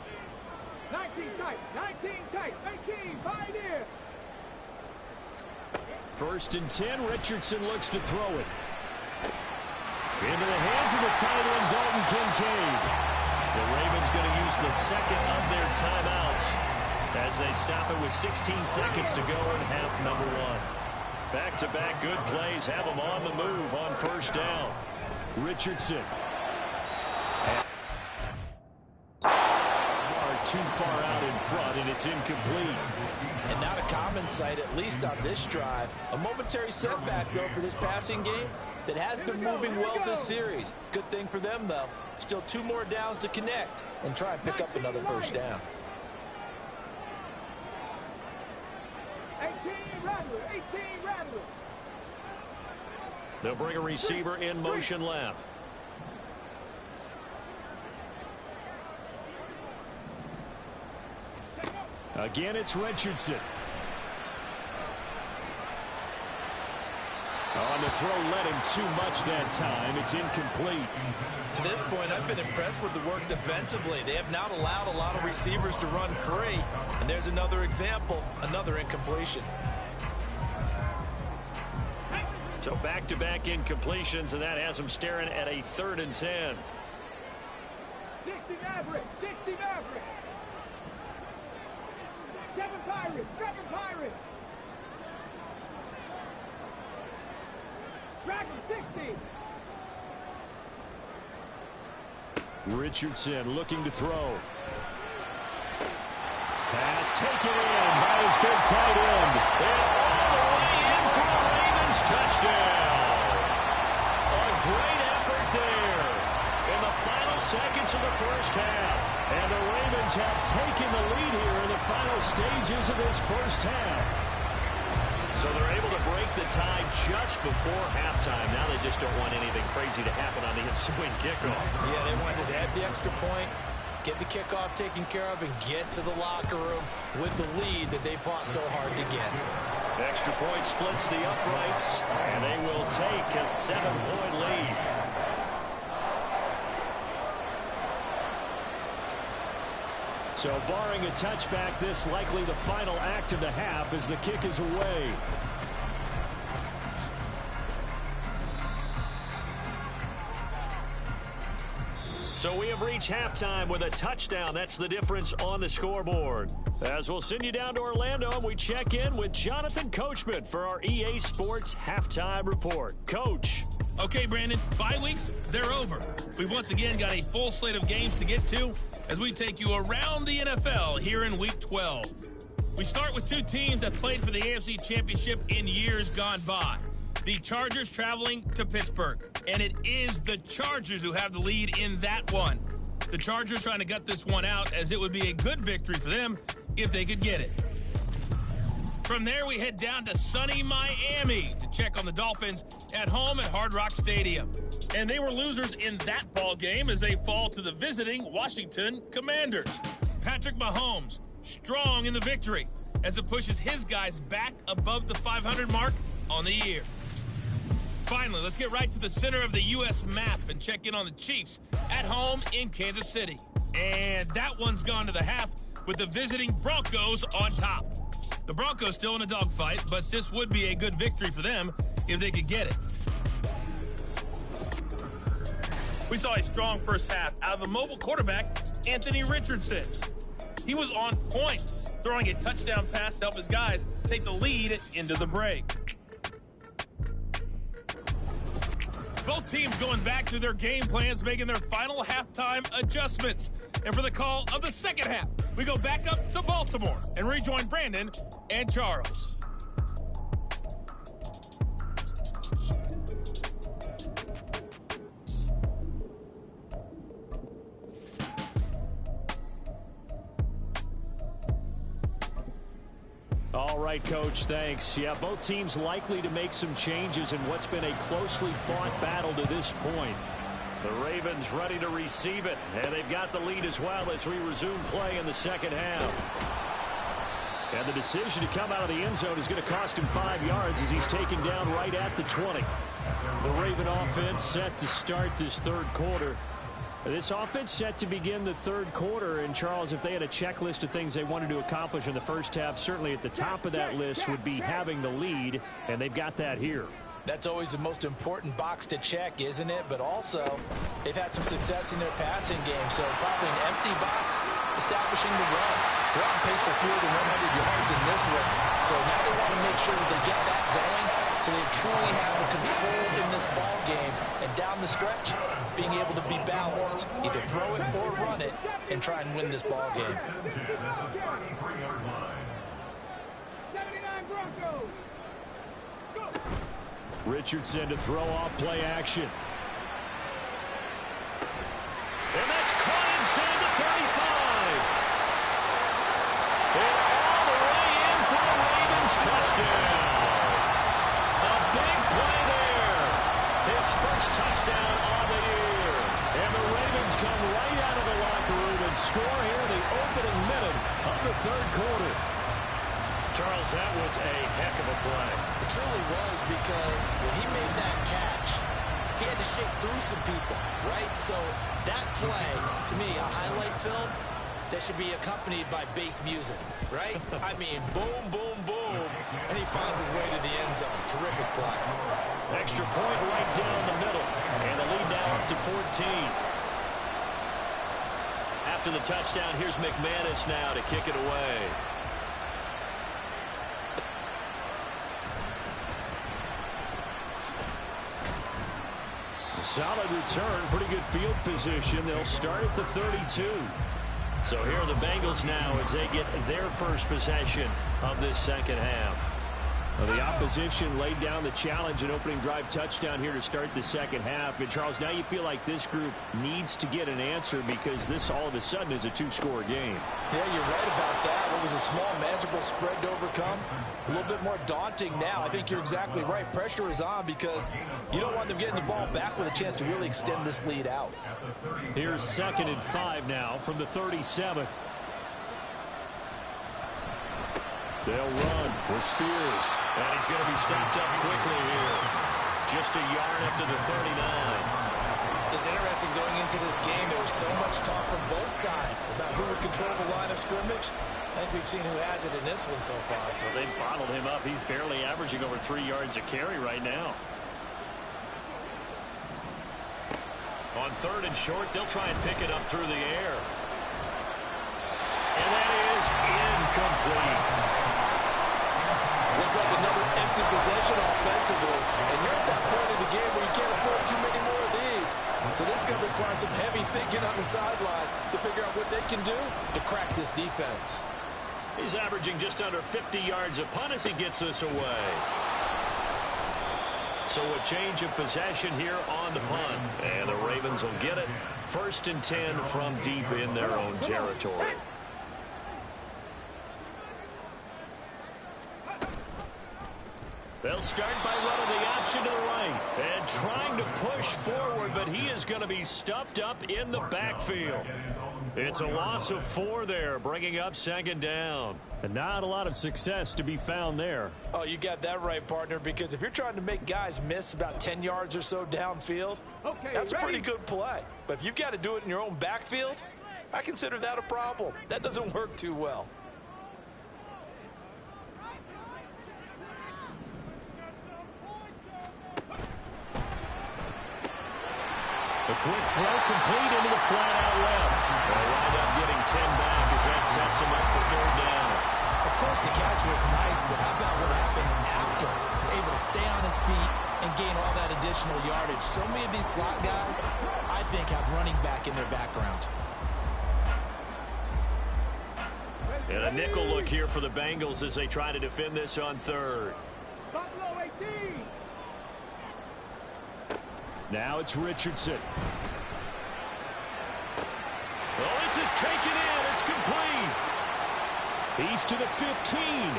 19 tight, 18, pioneer. First and 10, Richardson looks to throw it. Into the hands of the tight end, Dalton Kincaid. The Ravens going to use the second of their timeouts as they stop it with 16 seconds to go in half number one. Back-to-back good plays have them on the move on first down. Richardson. Too far out in front, and it's incomplete. And not a common sight, at least on this drive. A momentary setback, though, for this passing game that has been moving well this series. Good thing for them, though. Still 2 more downs to connect and try and pick up another first down. 18 Rattler. They'll bring a receiver in motion left. Again, it's Richardson. On the throw, led him too much that time. It's incomplete. To this point, I've been impressed with the work defensively. They have not allowed a lot of receivers to run free. And there's another example, another incompletion. So back-to-back incompletions, and that has them staring at a 3rd and 10. 60 Maverick. 7 Pirates. Dragon 60. Richardson looking to throw. Pass taken in by his big tight end. And all the way in for the Ravens touchdown. A great effort there in the final seconds of the first half. And the Ravens have taken the lead here in the final stages of this first half. So they're able to break the tie just before halftime. Now they just don't want anything crazy to happen on the ensuing kickoff. Yeah, they want to just add the extra point, get the kickoff taken care of, and get to the locker room with the lead that they fought so hard to get. Extra point splits the uprights, and they will take a 7-point lead. So barring a touchback, this likely the final act of the half as the kick is away. So we have reached halftime with a touchdown. That's the difference on the scoreboard. As we'll send you down to Orlando, and we check in with Jonathan Coachman for our EA Sports Halftime Report. Coach. Okay, Brandon, bye weeks, they're over. We've once again got a full slate of games to get to as we take you around the NFL here in Week 12. We start with 2 teams that played for the AFC Championship in years gone by. The Chargers traveling to Pittsburgh, and it is the Chargers who have the lead in that one. The Chargers trying to gut this one out as it would be a good victory for them if they could get it. From there, we head down to sunny Miami to check on the Dolphins at home at Hard Rock Stadium. And they were losers in that ball game as they fall to the visiting Washington Commanders. Patrick Mahomes, strong in the victory as it pushes his guys back above the 500 mark on the year. Finally, let's get right to the center of the U.S. map and check in on the Chiefs at home in Kansas City. And that one's gone to the half with the visiting Broncos on top. The Broncos still in a dogfight, but this would be a good victory for them if they could get it. We saw a strong first half out of the mobile quarterback, Anthony Richardson. He was on point, throwing a touchdown pass to help his guys take the lead into the break. Both teams going back to their game plans, making their final halftime adjustments. And for the call of the second half, we go back up to Baltimore and rejoin Brandon and Charles. All right, Coach, thanks. Yeah, both teams likely to make some changes in what's been a closely fought battle to this point. The Ravens ready to receive it, and they've got the lead as well as we resume play in the second half. And the decision to come out of the end zone is going to cost him 5 yards as he's taken down right at the 20. The Raven offense set to start this third quarter. This offense set to begin the third quarter, and Charles, if they had a checklist of things they wanted to accomplish in the first half, certainly at the top of that list would be having the lead, and they've got that here. That's always the most important box to check, isn't it? But also, they've had some success in their passing game, so probably an empty box establishing the run. They're on pace for fewer than 100 yards in this one, so now they want to make sure that they get that going so they truly have the control in this ball game, and down the stretch, being able to be balanced, either throw it or run it, and try and win this ball game. 79 Broncos. Richardson to throw off play action. And that's caught inside the 35. And all the way in for the Ravens touchdown. A big play there. His first touchdown on the year. And the Ravens come right out of the locker room and score here in the opening minute of the third quarter. Charles, that was a heck of a play. It truly was, because when he made that catch, he had to shake through some people, right? So that play, to me, a highlight film that should be accompanied by bass music, right? I mean, boom, boom, boom, and he finds his way to the end zone. Terrific play. Extra point right down the middle, and the lead now up to 14. After the touchdown, here's McManus now to kick it away. Solid return, pretty good field position. They'll start at the 32. So here are the Bengals now as they get their first possession of this second half. Well, the opposition laid down the challenge and opening drive touchdown here to start the second half. And, Charles, now you feel like this group needs to get an answer because this all of a sudden is a two-score game. Yeah, you're right about that. What was a small, manageable spread to overcome, a little bit more daunting now. I think you're exactly right. Pressure is on because you don't want them getting the ball back with a chance to really extend this lead out. Here's 2nd and 5 now from the 37. They'll run with Spears. And he's going to be stopped up quickly here. Just a yard up to the 39. It's interesting going into this game. There was so much talk from both sides about who would control the line of scrimmage. I think we've seen who has it in this one so far. Well, they bottled him up. He's barely averaging over 3 yards a carry right now. On 3rd and short, they'll try and pick it up through the air. And that is incomplete. Looks like another empty possession offensively. And you're at that point in the game where you can't afford too many more of these. So this is going to require some heavy thinking on the sideline to figure out what they can do to crack this defense. He's averaging just under 50 yards a punt as he gets this away. So a change of possession here on the punt. And the Ravens will get it. 1st and 10 from deep in their own territory. They'll start by running the option to the right and trying to push forward, but he is going to be stuffed up in the backfield. It's a loss of 4 there, bringing up 2nd down. And not a lot of success to be found there. Oh, you got that right, partner, because if you're trying to make guys miss about 10 yards or so downfield, that's a pretty good play. But if you've got to do it in your own backfield, I consider that a problem. That doesn't work too well. The quick throw complete into the flat out left. They'll wind up getting 10 back as that sets him up for 3rd down. Of course, the catch was nice, but how about what happened after? Able to stay on his feet and gain all that additional yardage. So many of these slot guys, I think, have running back in their background. And a nickel look here for the Bengals as they try to defend this on 3rd. Buffalo 18. Now it's Richardson. Oh, this is taken in. It's complete. He's to the 15.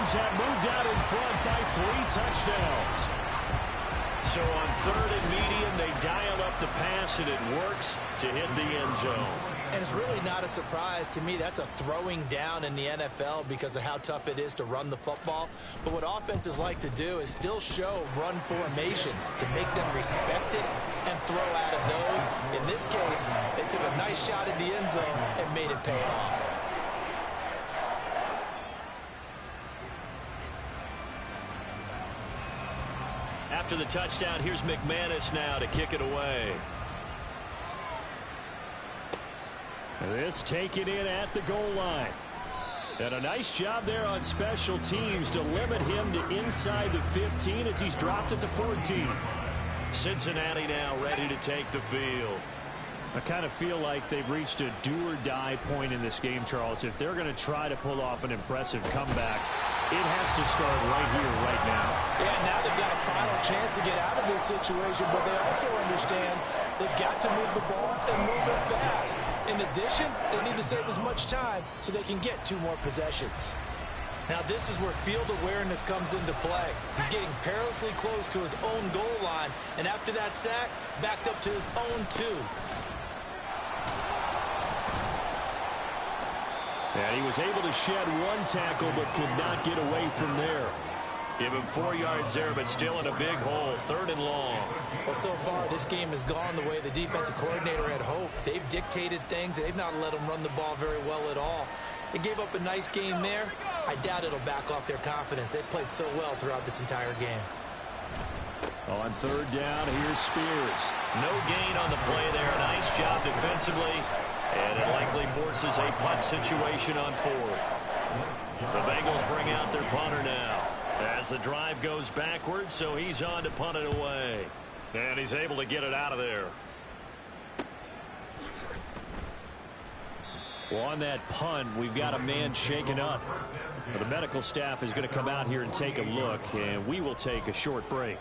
Ravens have moved out in front by 3 touchdowns. So on 3rd and medium, they dial up the pass, and it works to hit the end zone. And it's really not a surprise to me. That's a throwing down in the NFL because of how tough it is to run the football. But what offenses like to do is still show run formations to make them respect it and throw out of those. In this case, they took a nice shot at the end zone and made it pay off. After the touchdown, here's McManus now to kick it away. This taken in at the goal line. And a nice job there on special teams to limit him to inside the 15 as he's dropped at the 14. Cincinnati now ready to take the field. I kind of feel like they've reached a do-or-die point in this game, Charles. If they're going to try to pull off an impressive comeback, it has to start right here, right now. Yeah, now they've got a final chance to get out of this situation, but they also understand they've got to move the ball and move it fast. In addition, they need to save as much time so they can get 2 more possessions. Now this is where field awareness comes into play. He's getting perilously close to his own goal line, and after that sack, backed up to his own 2. And he was able to shed 1 tackle but could not get away from there. Give him 4 yards there, but still in a big hole. 3rd and long. Well, so far, this game has gone the way the defensive coordinator had hoped. They've dictated things. They've not let them run the ball very well at all. They gave up a nice game there. I doubt it'll back off their confidence. They've played so well throughout this entire game. On 3rd down, here's Spears. No gain on the play there. Nice job defensively. And it likely forces a punt situation on 4th. The Bengals bring out their punter now as the drive goes backwards, so he's on to punt it away. And he's able to get it out of there. Well, on that punt, we've got a man shaken up. Well, the medical staff is going to come out here and take a look, and we will take a short break.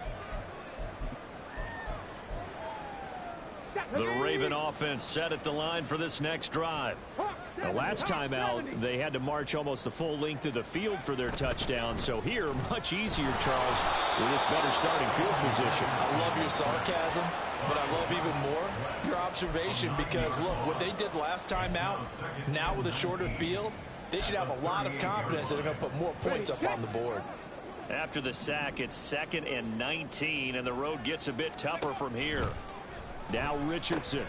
The Raven offense set at the line for this next drive. The last time out, they had to march almost the full length of the field for their touchdown. So here, much easier, Charles, with this better starting field position. I love your sarcasm, but I love even more your observation because, look, what they did last time out, now with a shorter field, they should have a lot of confidence that they're going to put more points up on the board. After the sack, it's 2nd and 19, and the road gets a bit tougher from here. Now Richardson.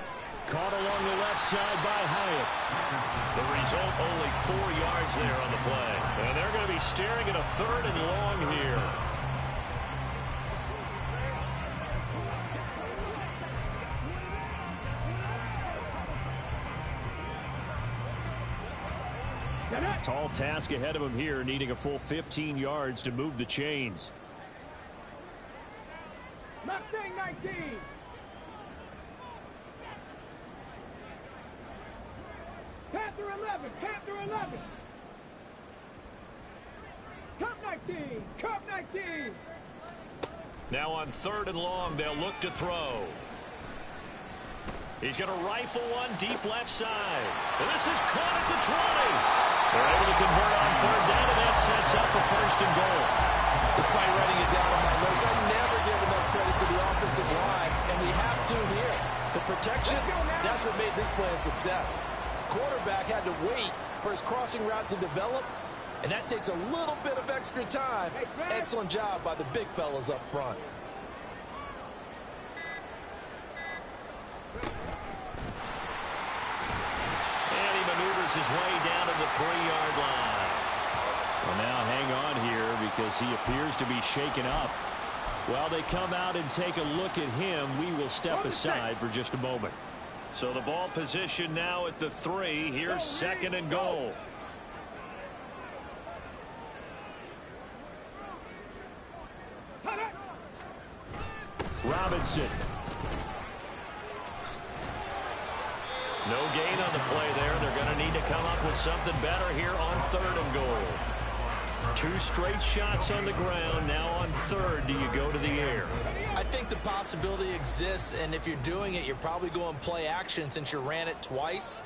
Caught along the left side by Hyatt. The result, only 4 yards there on the play. And they're going to be staring at a 3rd and long here. Tall task ahead of him here, needing a full 15 yards to move the chains. Mustang 19. Panther 11, Panther 11. Cup 19, Cup 19. Now on 3rd and long, they'll look to throw. He's going to rifle one deep left side. And this is caught at the 20. They're able to convert on 3rd down, and that sets up a 1st and goal. Despite writing it down on my notes, I never give enough credit to the offensive line, and we have to here. The protection, that's what made this play a success. Quarterback had to wait for his crossing route to develop, and that takes a little bit of extra time. Excellent job by the big fellas up front. And he maneuvers his way down to the 3-yard line. Well, now hang on here because he appears to be shaken up. While they come out and take a look at him, we will step aside for just a moment. So the ball position now at the 3. Here's 2nd and goal. Robinson. No gain on the play there. They're going to need to come up with something better here on 3rd and goal. 2 straight shots on the ground. Now on 3rd, do you go to the air? I think the possibility exists, and if you're doing it, you're probably going play action since you ran it twice.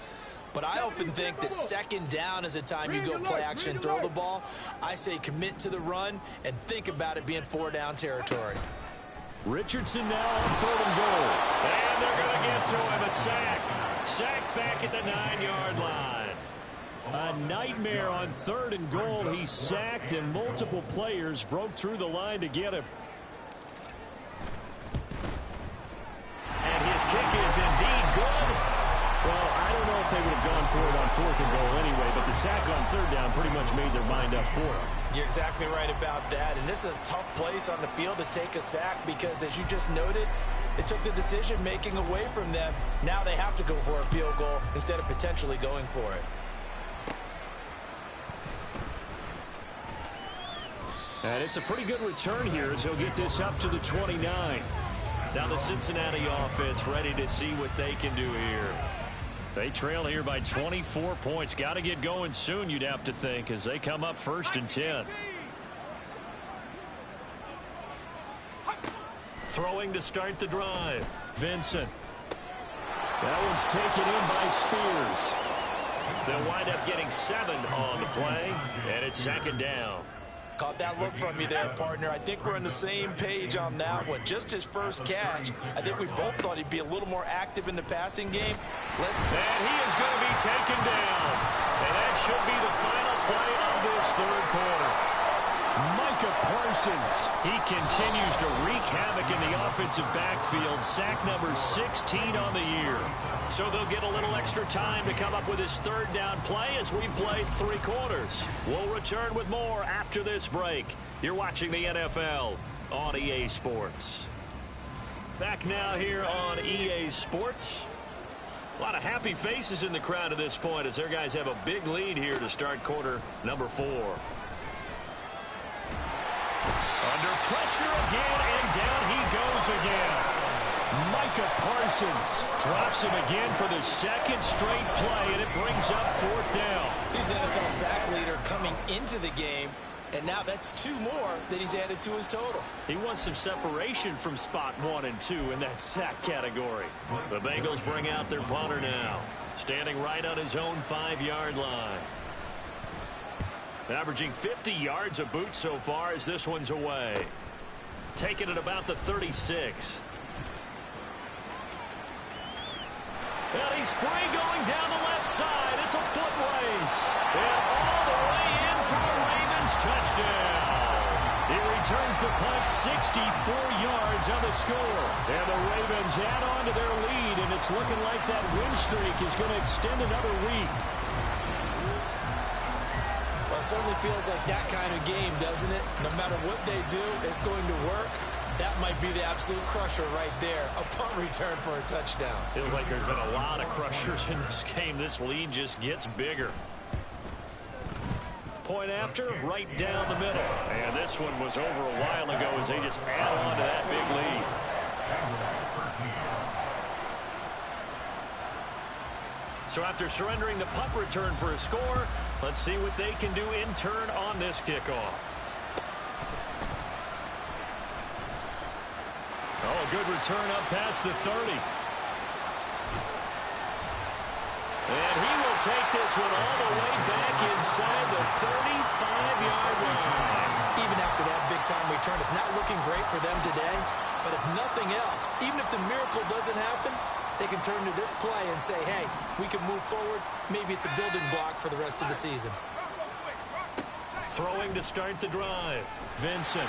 But I often think that second down is a time you go play action and throw the ball. I say commit to the run and think about it being 4-down territory. Richardson now on 3rd and goal. And they're going to get to him. A sack. Sack back at the 9-yard line. A nightmare on 3rd and goal. He sacked and multiple players broke through the line to get him. And his kick is indeed good. Well, I don't know if they would have gone for it on 4th and goal anyway, but the sack on 3rd down pretty much made their mind up for it. You're exactly right about that. And this is a tough place on the field to take a sack because, as you just noted, it took the decision-making away from them. Now they have to go for a field goal instead of potentially going for it. And it's a pretty good return here as he'll get this up to the 29. Now the Cincinnati offense ready to see what they can do here. They trail here by 24 points. Got to get going soon, you'd have to think, as they come up 1st and 10. Throwing to start the drive. Vincent. That one's taken in by Spears. They'll wind up getting 7 on the play, and it's 2nd down. Caught that look from you there, partner. I think we're on the same page on that one. Just his first catch. I think we both thought he'd be a little more active in the passing game. And he is going to be taken down. And that should be the final play of this 3rd quarter. Micah Parsons. He continues to wreak havoc in the offensive backfield. Sack number 16 on the year. So they'll get a little extra time to come up with his 3rd down play as we've played 3 quarters. We'll return with more after this break. You're watching the NFL on EA Sports. Back now here on EA Sports. A lot of happy faces in the crowd at this point as their guys have a big lead here to start quarter number 4. Under pressure again, and down he goes again. Micah Parsons drops him again for the 2nd straight play, and it brings up 4th down. He's the NFL sack leader coming into the game, and now that's 2 more that he's added to his total. He wants some separation from spot 1 and 2 in that sack category. The Bengals bring out their punter now, standing right on his own 5-yard line. Averaging 50 yards a boot so far as this one's away. Taking it about the 36. And he's free going down the left side. It's a foot race. And all the way in for the Ravens touchdown. He returns the punt 64 yards on the score. And the Ravens add on to their lead, and it's looking like that win streak is going to extend another week. Well, it certainly feels like that kind of game, doesn't it? No matter what they do, it's going to work. That might be the absolute crusher right there. A punt return for a touchdown. Feels like there's been a lot of crushers in this game. This lead just gets bigger. Point after, right down the middle. And this one was over a while ago as they just add on to that big lead. So after surrendering the punt return for a score, let's see what they can do in turn on this kickoff. Oh, a good return up past the 30. And he will take this one all the way back inside the 35-yard line. Even after that big-time return, it's not looking great for them today. But if nothing else, even if the miracle doesn't happen, they can turn to this play and say, hey, we can move forward. Maybe it's a building block for the rest of the season. Throwing to start the drive. Vincent.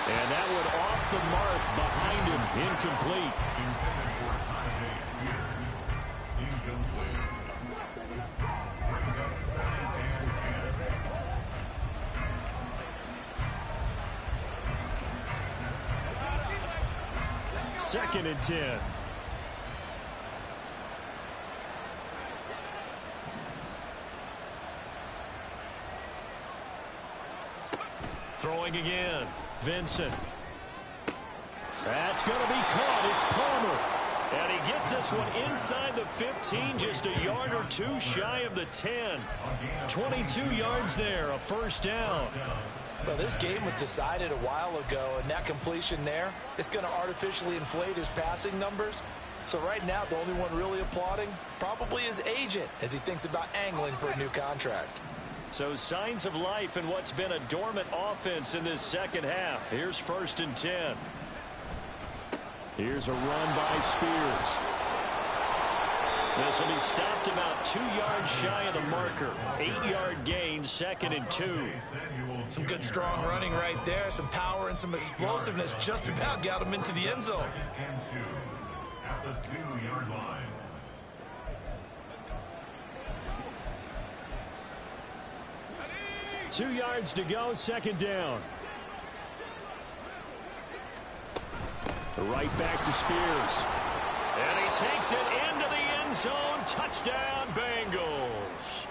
And that one off the mark behind him. Incomplete. Second and 10. Throwing again. Vincent. That's going to be caught. It's Palmer. And he gets this one inside the 15, just a yard or two shy of the 10. 22 yards there, a first down. Well, this game was decided a while ago, and that completion there is going to artificially inflate his passing numbers. So right now, the only one really applauding probably his agent as he thinks about angling for a new contract. So signs of life in what's been a dormant offense in this second half. Here's 1st and 10. Here's a run by Spears. This will be stopped about 2 yards shy of the marker. 8-yard gain, 2nd and 2. Some good strong running right there. Some power and some explosiveness just about got him into the end zone. 2nd and 2 at the 2-yard line. Two yards to go, 2nd down. Right back to Spears. And he takes it into the end zone. Touchdown, Bengals.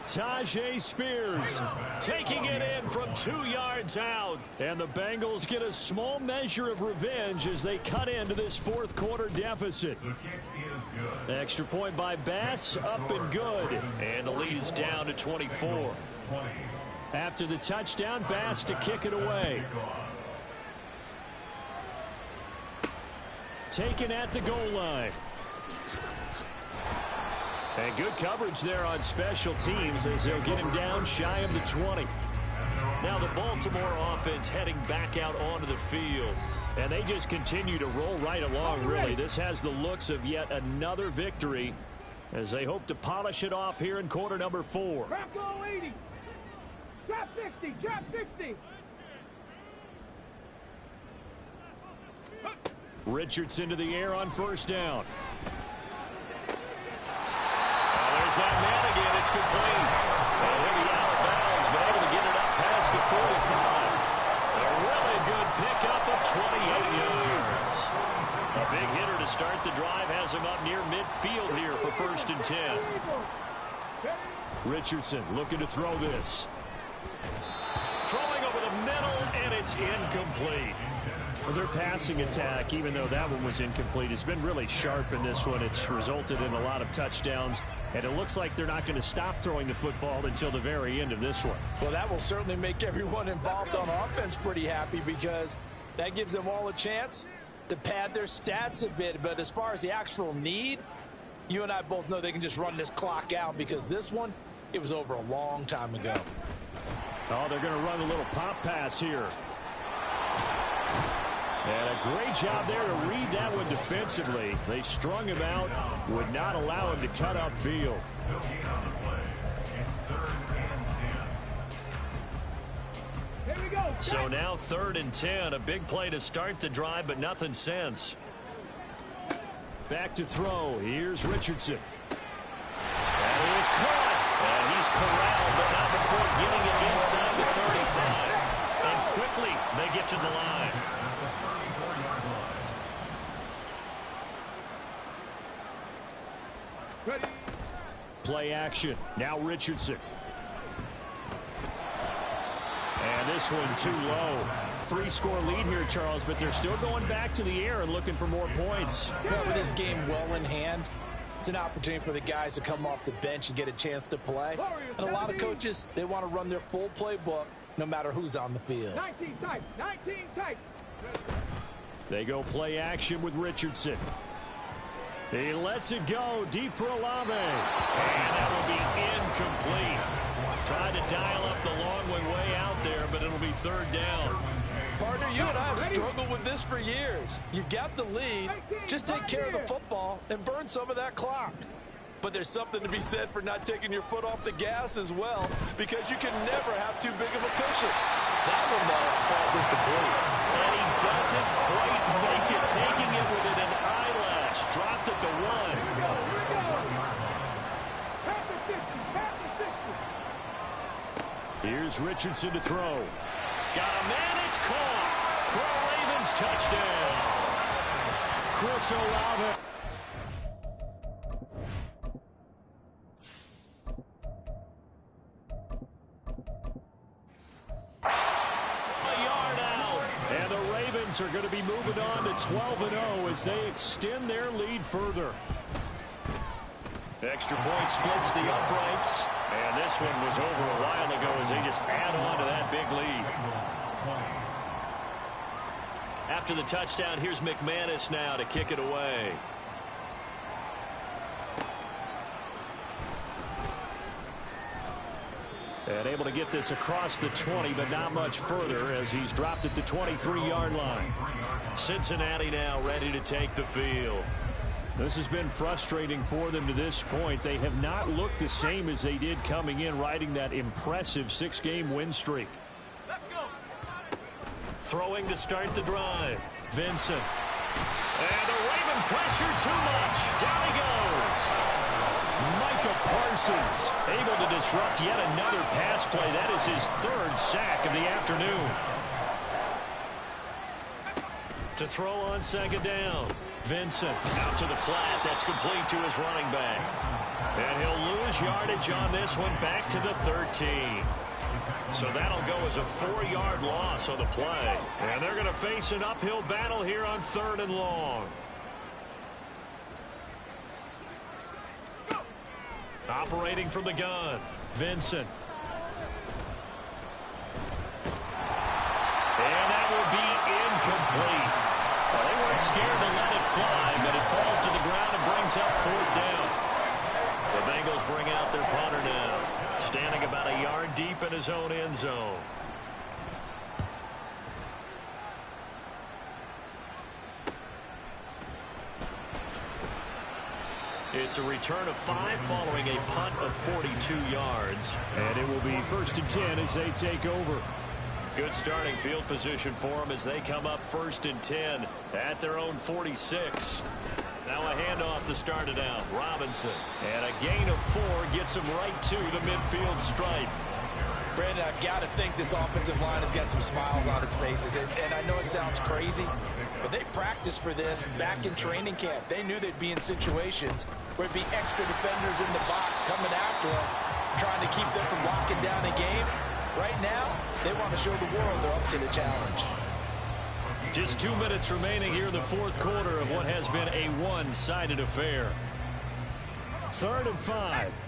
Tajay Spears Taking it in from 2 yards out. and the Bengals get a small measure of revenge as they cut into this 4th quarter deficit. The kick is good. Extra point by Bass, up and good. And the lead is down to 24. 20. After the touchdown, Bass to kick it away. Taken at the goal line. And good coverage there on special teams as they'll get him down shy of the 20. Now the Baltimore offense heading back out onto the field. And they just continue to roll right along, really. This has the looks of yet another victory as they hope to polish it off here in quarter number 4. Trap goal 80. Trap 60. Trap 60. Richardson to the air on 1st down. There's that man again. It's complete. And he'll be out of bounds, but able to get it up past the 45. A really good pickup of 28 yards. A big hitter to start the drive has him up near midfield here for 1st and 10. Richardson looking to throw this. Throwing over the middle, and it's incomplete. Well, their passing attack, even though that one was incomplete, has been really sharp in this one. It's resulted in a lot of touchdowns, and it looks like they're not going to stop throwing the football until the very end of this one. Well, that will certainly make everyone involved on offense pretty happy because that gives them all a chance to pad their stats a bit. But as far as the actual need, you and I both know they can just run this clock out because this one, it was over a long time ago. Oh, they're going to run a little pop pass here. And a great job there to read that one defensively. They strung him out, would not allow him to cut upfield. No gain on the play. It's 3rd and 10. Here we go. So now 3rd and 10. A big play to start the drive, but nothing since. Back to throw. Here's Richardson. And he is caught. And he's corralled, but not before getting it inside the 35. And quickly, they get to the line. Ready. Play action. Now Richardson. And this one too low. 3-score lead here, Charles, but they're still going back to the air and looking for more points. Well, with this game well in hand, it's an opportunity for the guys to come off the bench and get a chance to play. And a lot of coaches, they want to run their full playbook no matter who's on the field. 19 tight. 19 tight. They go play action with Richardson. He lets it go deep for Olave. And that will be incomplete. Tried to dial up the long way out there, but it'll be 3rd down. Partner, you and I have struggled with this for years. You've got the lead. Just take care of the football and burn some of that clock. But there's something to be said for not taking your foot off the gas as well, because you can never have too big of a cushion. That one, though, falls incomplete. And he doesn't quite make it, taking it within an eyelash. Dropped at the 1. Half the 60. Half the 60. Here's Richardson to throw. Got a man, it's caught for a Ravens touchdown. Chris Olave. A yard out. And the Ravens are going to be moving on to 12-0 as they extend their lead further. Extra point splits the uprights. And this one was over a while ago as they just add on to that big lead. After the touchdown, here's McManus now to kick it away. And able to get this across the 20, but not much further as he's dropped at the 23-yard line. Cincinnati now ready to take the field. This has been frustrating for them to this point. They have not looked the same as they did coming in, riding that impressive 6-game win streak. Let's go. Throwing to start the drive. Vincent. And the Raven pressure too much. Down he goes. Micah Parsons able to disrupt yet another pass play. That is his 3rd sack of the afternoon. To throw on 2nd down. Vincent out to the flat. That's complete to his running back. And he'll lose yardage on this one back to the 13. So that'll go as a 4-yard loss on the play. And they're going to face an uphill battle here on 3rd and long. Operating from the gun. Vincent. And that will be incomplete. Well, they weren't scared to let it fly, but it falls to the ground and brings up 4th down. The Bengals bring out their punter now, standing about a yard deep in his own end zone. It's a return of 5 following a punt of 42 yards. And it will be 1st and 10 as they take over. Good starting field position for them as they come up 1st and 10 at their own 46. Now a handoff to start it out. Robinson. And a gain of 4 gets him right to the midfield stripe. Brandon, I've got to think this offensive line has got some smiles on its faces. And I know it sounds crazy, but they practiced for this back in training camp. They knew they'd be in situations where it'd be extra defenders in the box coming after them, trying to keep them from locking down a game. Right now, they want to show the world they're up to the challenge. Just 2 minutes remaining here in the 4th quarter of what has been a one-sided affair. 3rd and 5.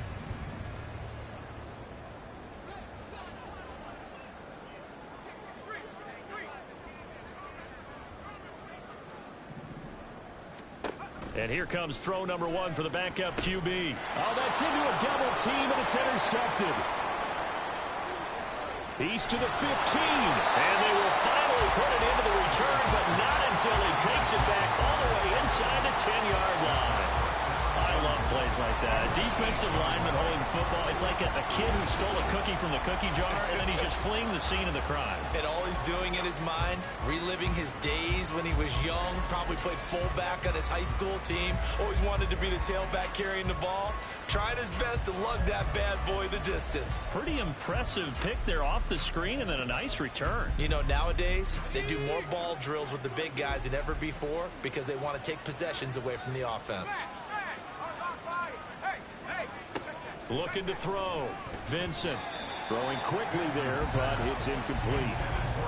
And here comes throw number 1 for the backup QB. Oh, that's into a double team, and it's intercepted. He's to the 15. And they will finally put it into the return, but not until he takes it back all the way inside the 10-yard line. I love plays like that. A defensive lineman holding football. It's like a kid who stole a cookie from the cookie jar, and then he's just fleeing the scene of the crime. And all he's doing in his mind, reliving his days when he was young, probably played fullback on his high school team, always wanted to be the tailback carrying the ball, trying his best to lug that bad boy the distance. Pretty impressive pick there off the screen, and then a nice return. You know, nowadays, they do more ball drills with the big guys than ever before because they want to take possessions away from the offense. Looking to throw. Vincent. Throwing quickly there, but it's incomplete.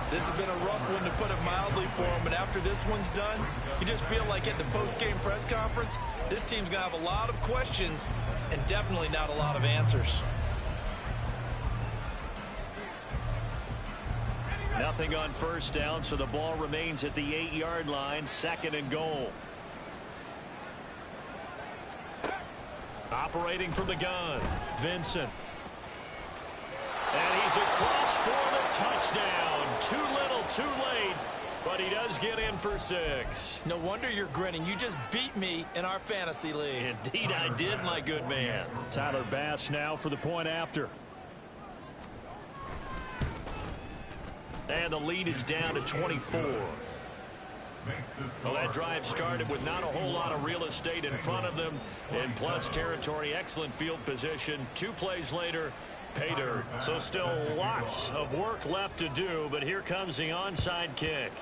This has been a rough one, to put it mildly, for him. But after this one's done, you just feel like at the post-game press conference, this team's going to have a lot of questions and definitely not a lot of answers. Nothing on 1st down, so the ball remains at the 8-yard line, 2nd and goal. Operating from the gun, Vincent. And he's across for the touchdown. Too little, too late, but he does get in for 6. No wonder you're grinning. You just beat me in our fantasy league. Indeed I did, my good man. Tyler Bass now for the point after. And the lead is down to 24. Well, that drive started with not a whole lot of real estate in front of them. In plus territory, excellent field position. 2 plays later, pay dirt. So still lots of work left to do, but here comes the onside kick.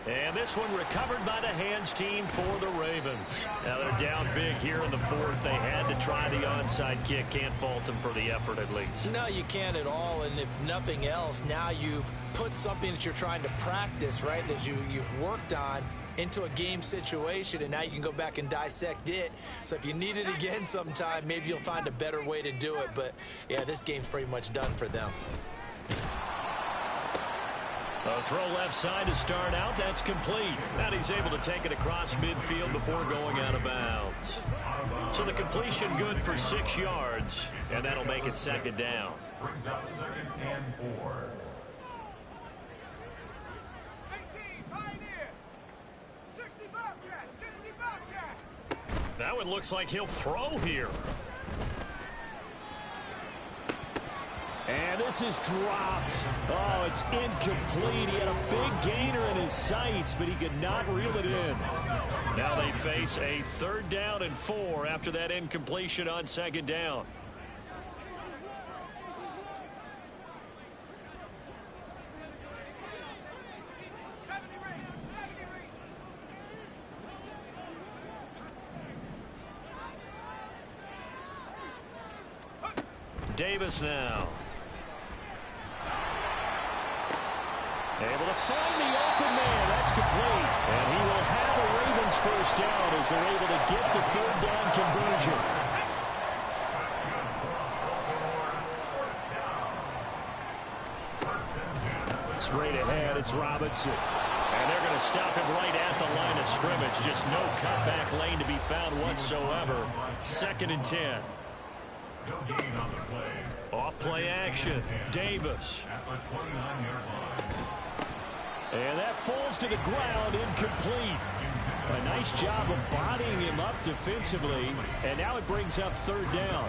And this one recovered by the hands team for the Ravens. Now they're down big here in the 4th. They had to try the onside kick. Can't fault them for the effort at least. No, you can't at all. And if nothing else, now you've put something that you're trying to practice, right, that you've worked on into a game situation, and now you can go back and dissect it. So if you need it again sometime, maybe you'll find a better way to do it. But, yeah, this game's pretty much done for them. A throw left side to start out. That's complete. And he's able to take it across midfield before going out of bounds. So the completion good for 6 yards, and that'll make it second down. Brings up 2nd and 4. 18, Pioneer. 60 Bobcat, 60 Bobcat. That one looks like he'll throw here. And this is dropped. Oh, it's incomplete. He had a big gainer in his sights, but he could not reel it in. Now they face a 3rd down and 4 after that incompletion on 2nd down. Davis now. Able to find the open man. That's complete. And he will have a Ravens first down as they're able to get the 3rd down conversion. Straight ahead, it's Robinson. And they're going to stop him right at the line of scrimmage. Just no cutback lane to be found whatsoever. 2nd and 10. No gain on the play. Off play action. Davis. At the 29-yard line. And that falls to the ground, incomplete. A nice job of bodying him up defensively. And now it brings up 3rd down.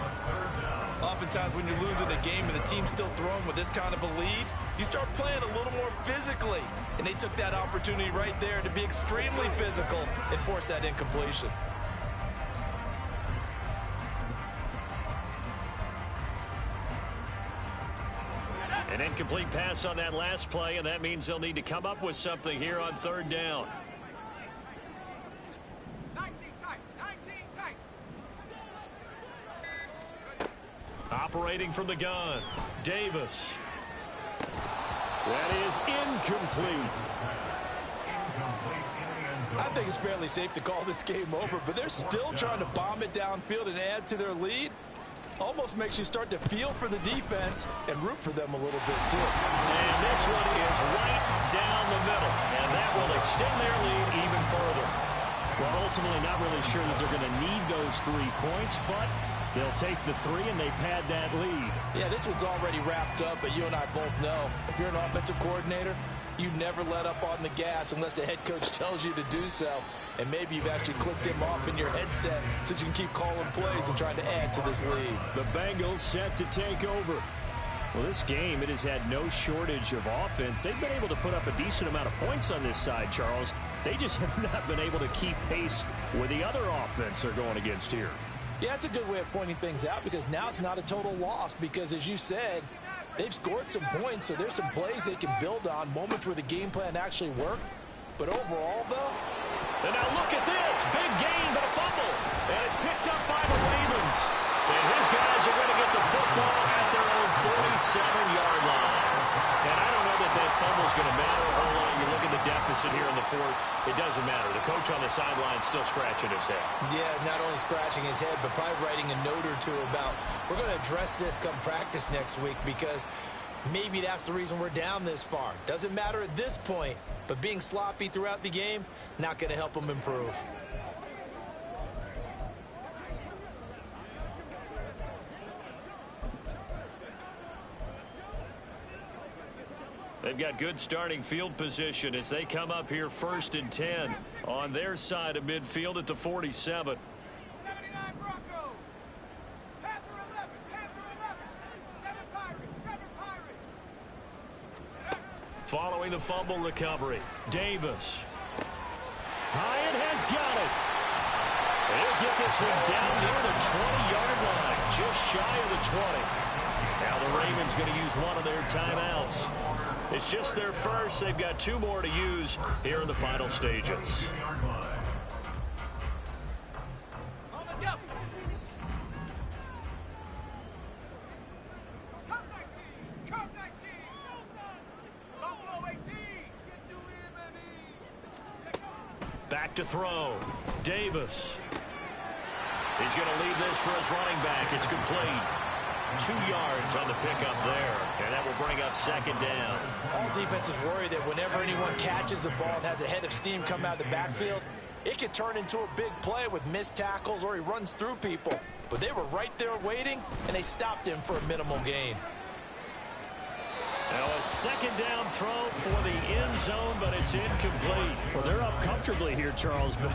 Oftentimes when you're losing a game and the team's still throwing with this kind of a lead, you start playing a little more physically. And they took that opportunity right there to be extremely physical and force that incompletion. An incomplete pass on that last play, and that means they'll need to come up with something here on 3rd down. 19 tight, 19 tight. Operating from the gun, Davis. That is incomplete. I think it's fairly safe to call this game over, but they're still trying to bomb it downfield and add to their lead. Almost makes you start to feel for the defense and root for them a little bit, too. And this one is right down the middle, and that will extend their lead even further. Well, ultimately not really sure that they're going to need those 3 points, but they'll take the 3 and they pad that lead. Yeah, this one's already wrapped up, but you and I both know if you're an offensive coordinator, you never let up on the gas unless the head coach tells you to do so. And maybe you've actually clicked him off in your headset so you can keep calling plays and trying to add to this lead. The Bengals set to take over. Well, this game, it has had no shortage of offense. They've been able to put up a decent amount of points on this side, Charles. They just have not been able to keep pace with the other offense they're going against here. Yeah, it's a good way of pointing things out because now it's not a total loss because, as you said, they've scored some points, so there's some plays they can build on, moments where the game plan actually worked. But overall, though... And now look at this. Big gain, but a fumble. And it's picked up by the Ravens. And his guys are going to get the football at their own 47-yard line. And I don't know that that fumble's going to matter a whole lot. You look at the deficit here in the 4th. It doesn't matter. The coach on the sideline still scratching his head. Yeah, not only scratching his head, but probably writing a note or two about, we're going to address this come practice next week because maybe that's the reason we're down this far. Doesn't matter at this point, but being sloppy throughout the game, not going to help them improve. They've got good starting field position as they come up here 1st and 10 on their side of midfield at the 47. 79 Broncos. Panther 11, Panther 11. 7 Pirates, 7 Pirates. Following the fumble recovery, Davis. Hyatt has got it. They'll get this one down near the 20-yard line, just shy of the 20. Now the Ravens going to use one of their timeouts. It's just their first. They've got 2 more to use here in the final stages. On the double. Cup 19, Cup 19. Buffalo 18. Back to throw. Davis. He's going to lead this for his running back. It's complete. 2 yards on the pickup there, and that will bring up second down. All defenses worry that whenever anyone catches the ball and has a head of steam come out of the backfield, it could turn into a big play with missed tackles or he runs through people. But they were right there waiting, and they stopped him for a minimal gain. Now a second down throw for the end zone, but it's incomplete. Well, they're up comfortably here, Charles, but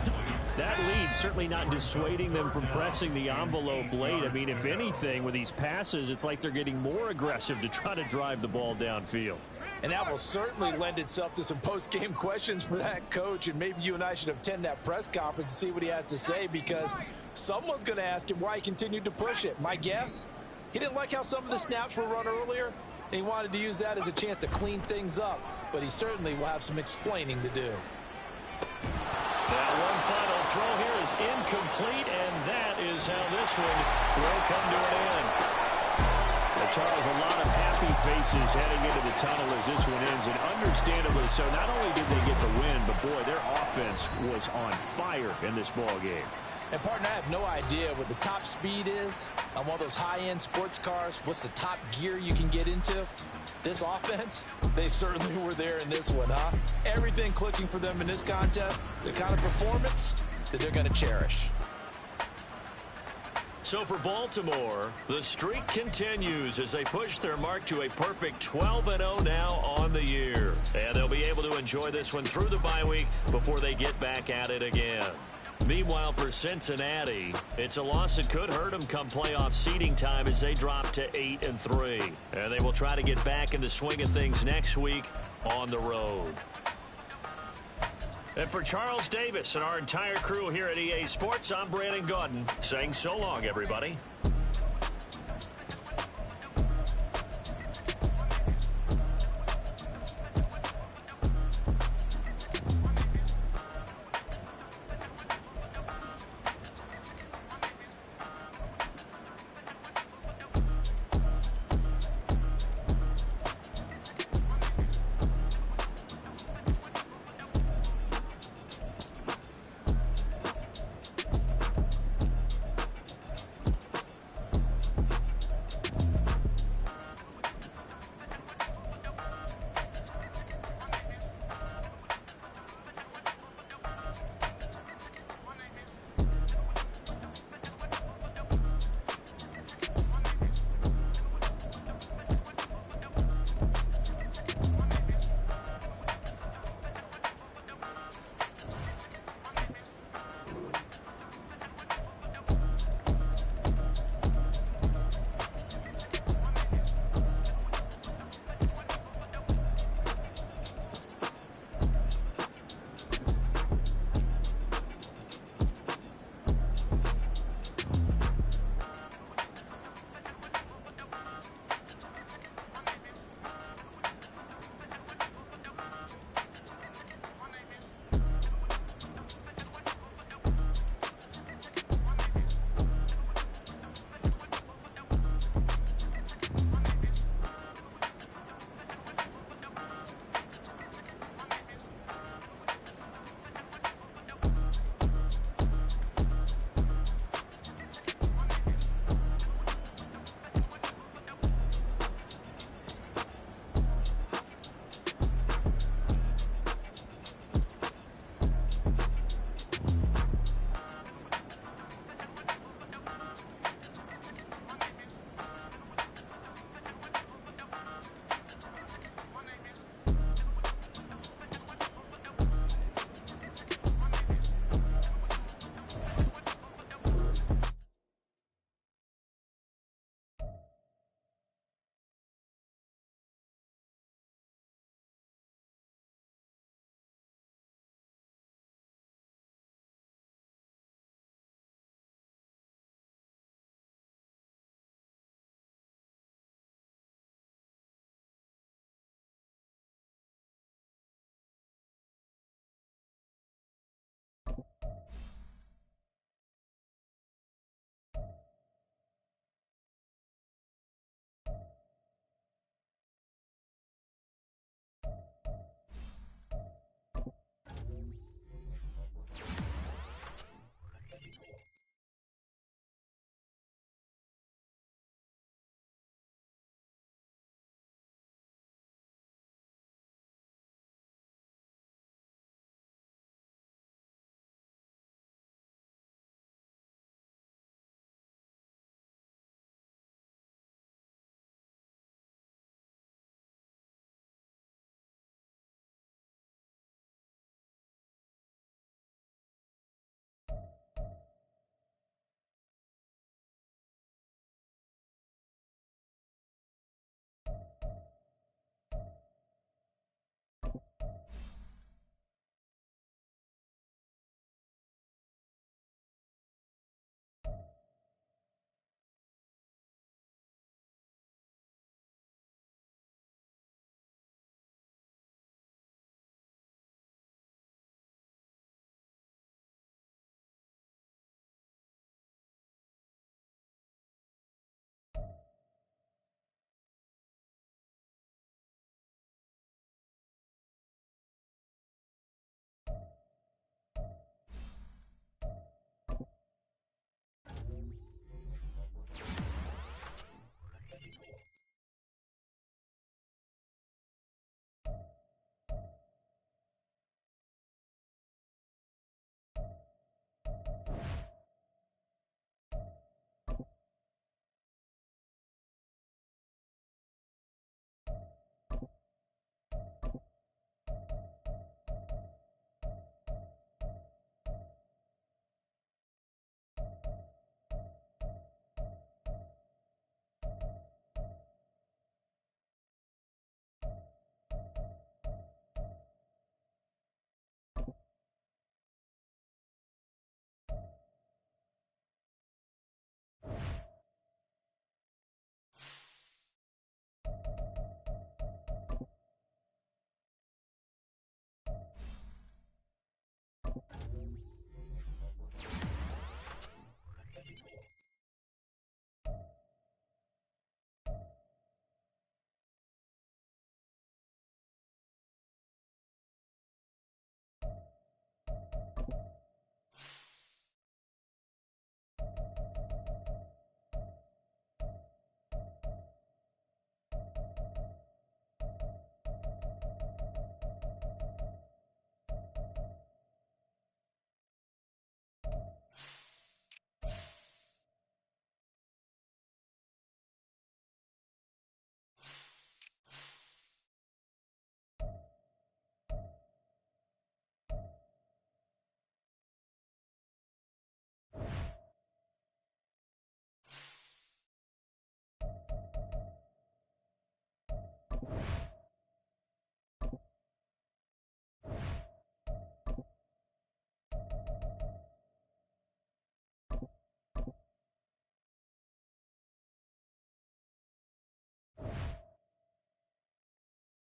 that lead certainly not dissuading them from pressing the envelope late. I mean, if anything, with these passes, it's like they're getting more aggressive to try to drive the ball downfield. And that will certainly lend itself to some post-game questions for that coach, and maybe you and I should attend that press conference and see what he has to say, because someone's going to ask him why he continued to push it. My guess, he didn't like how some of the snaps were run earlier, and he wanted to use that as a chance to clean things up, but he certainly will have some explaining to do. Now one final throw here is incomplete, and that is how this one will come to an end. Well, Charles, a lot of happy faces heading into the tunnel as this one ends, and understandably so. Not only did they get the win, but boy, their offense was on fire in this ball game. And, partner, I have no idea what the top speed is on one of those high-end sports cars. What's the top gear you can get into? This offense, they certainly were there in this one, huh? Everything clicking for them in this contest, the kind of performance that they're going to cherish. So for Baltimore, the streak continues as they push their mark to a perfect 12-0 now on the year. And they'll be able to enjoy this one through the bye week before they get back at it again. Meanwhile, for Cincinnati, it's a loss that could hurt them come playoff seeding time as they drop to 8-3. And they will try to get back in the swing of things next week on the road. And for Charles Davis and our entire crew here at EA Sports, I'm Brandon Gaudin saying so long, everybody.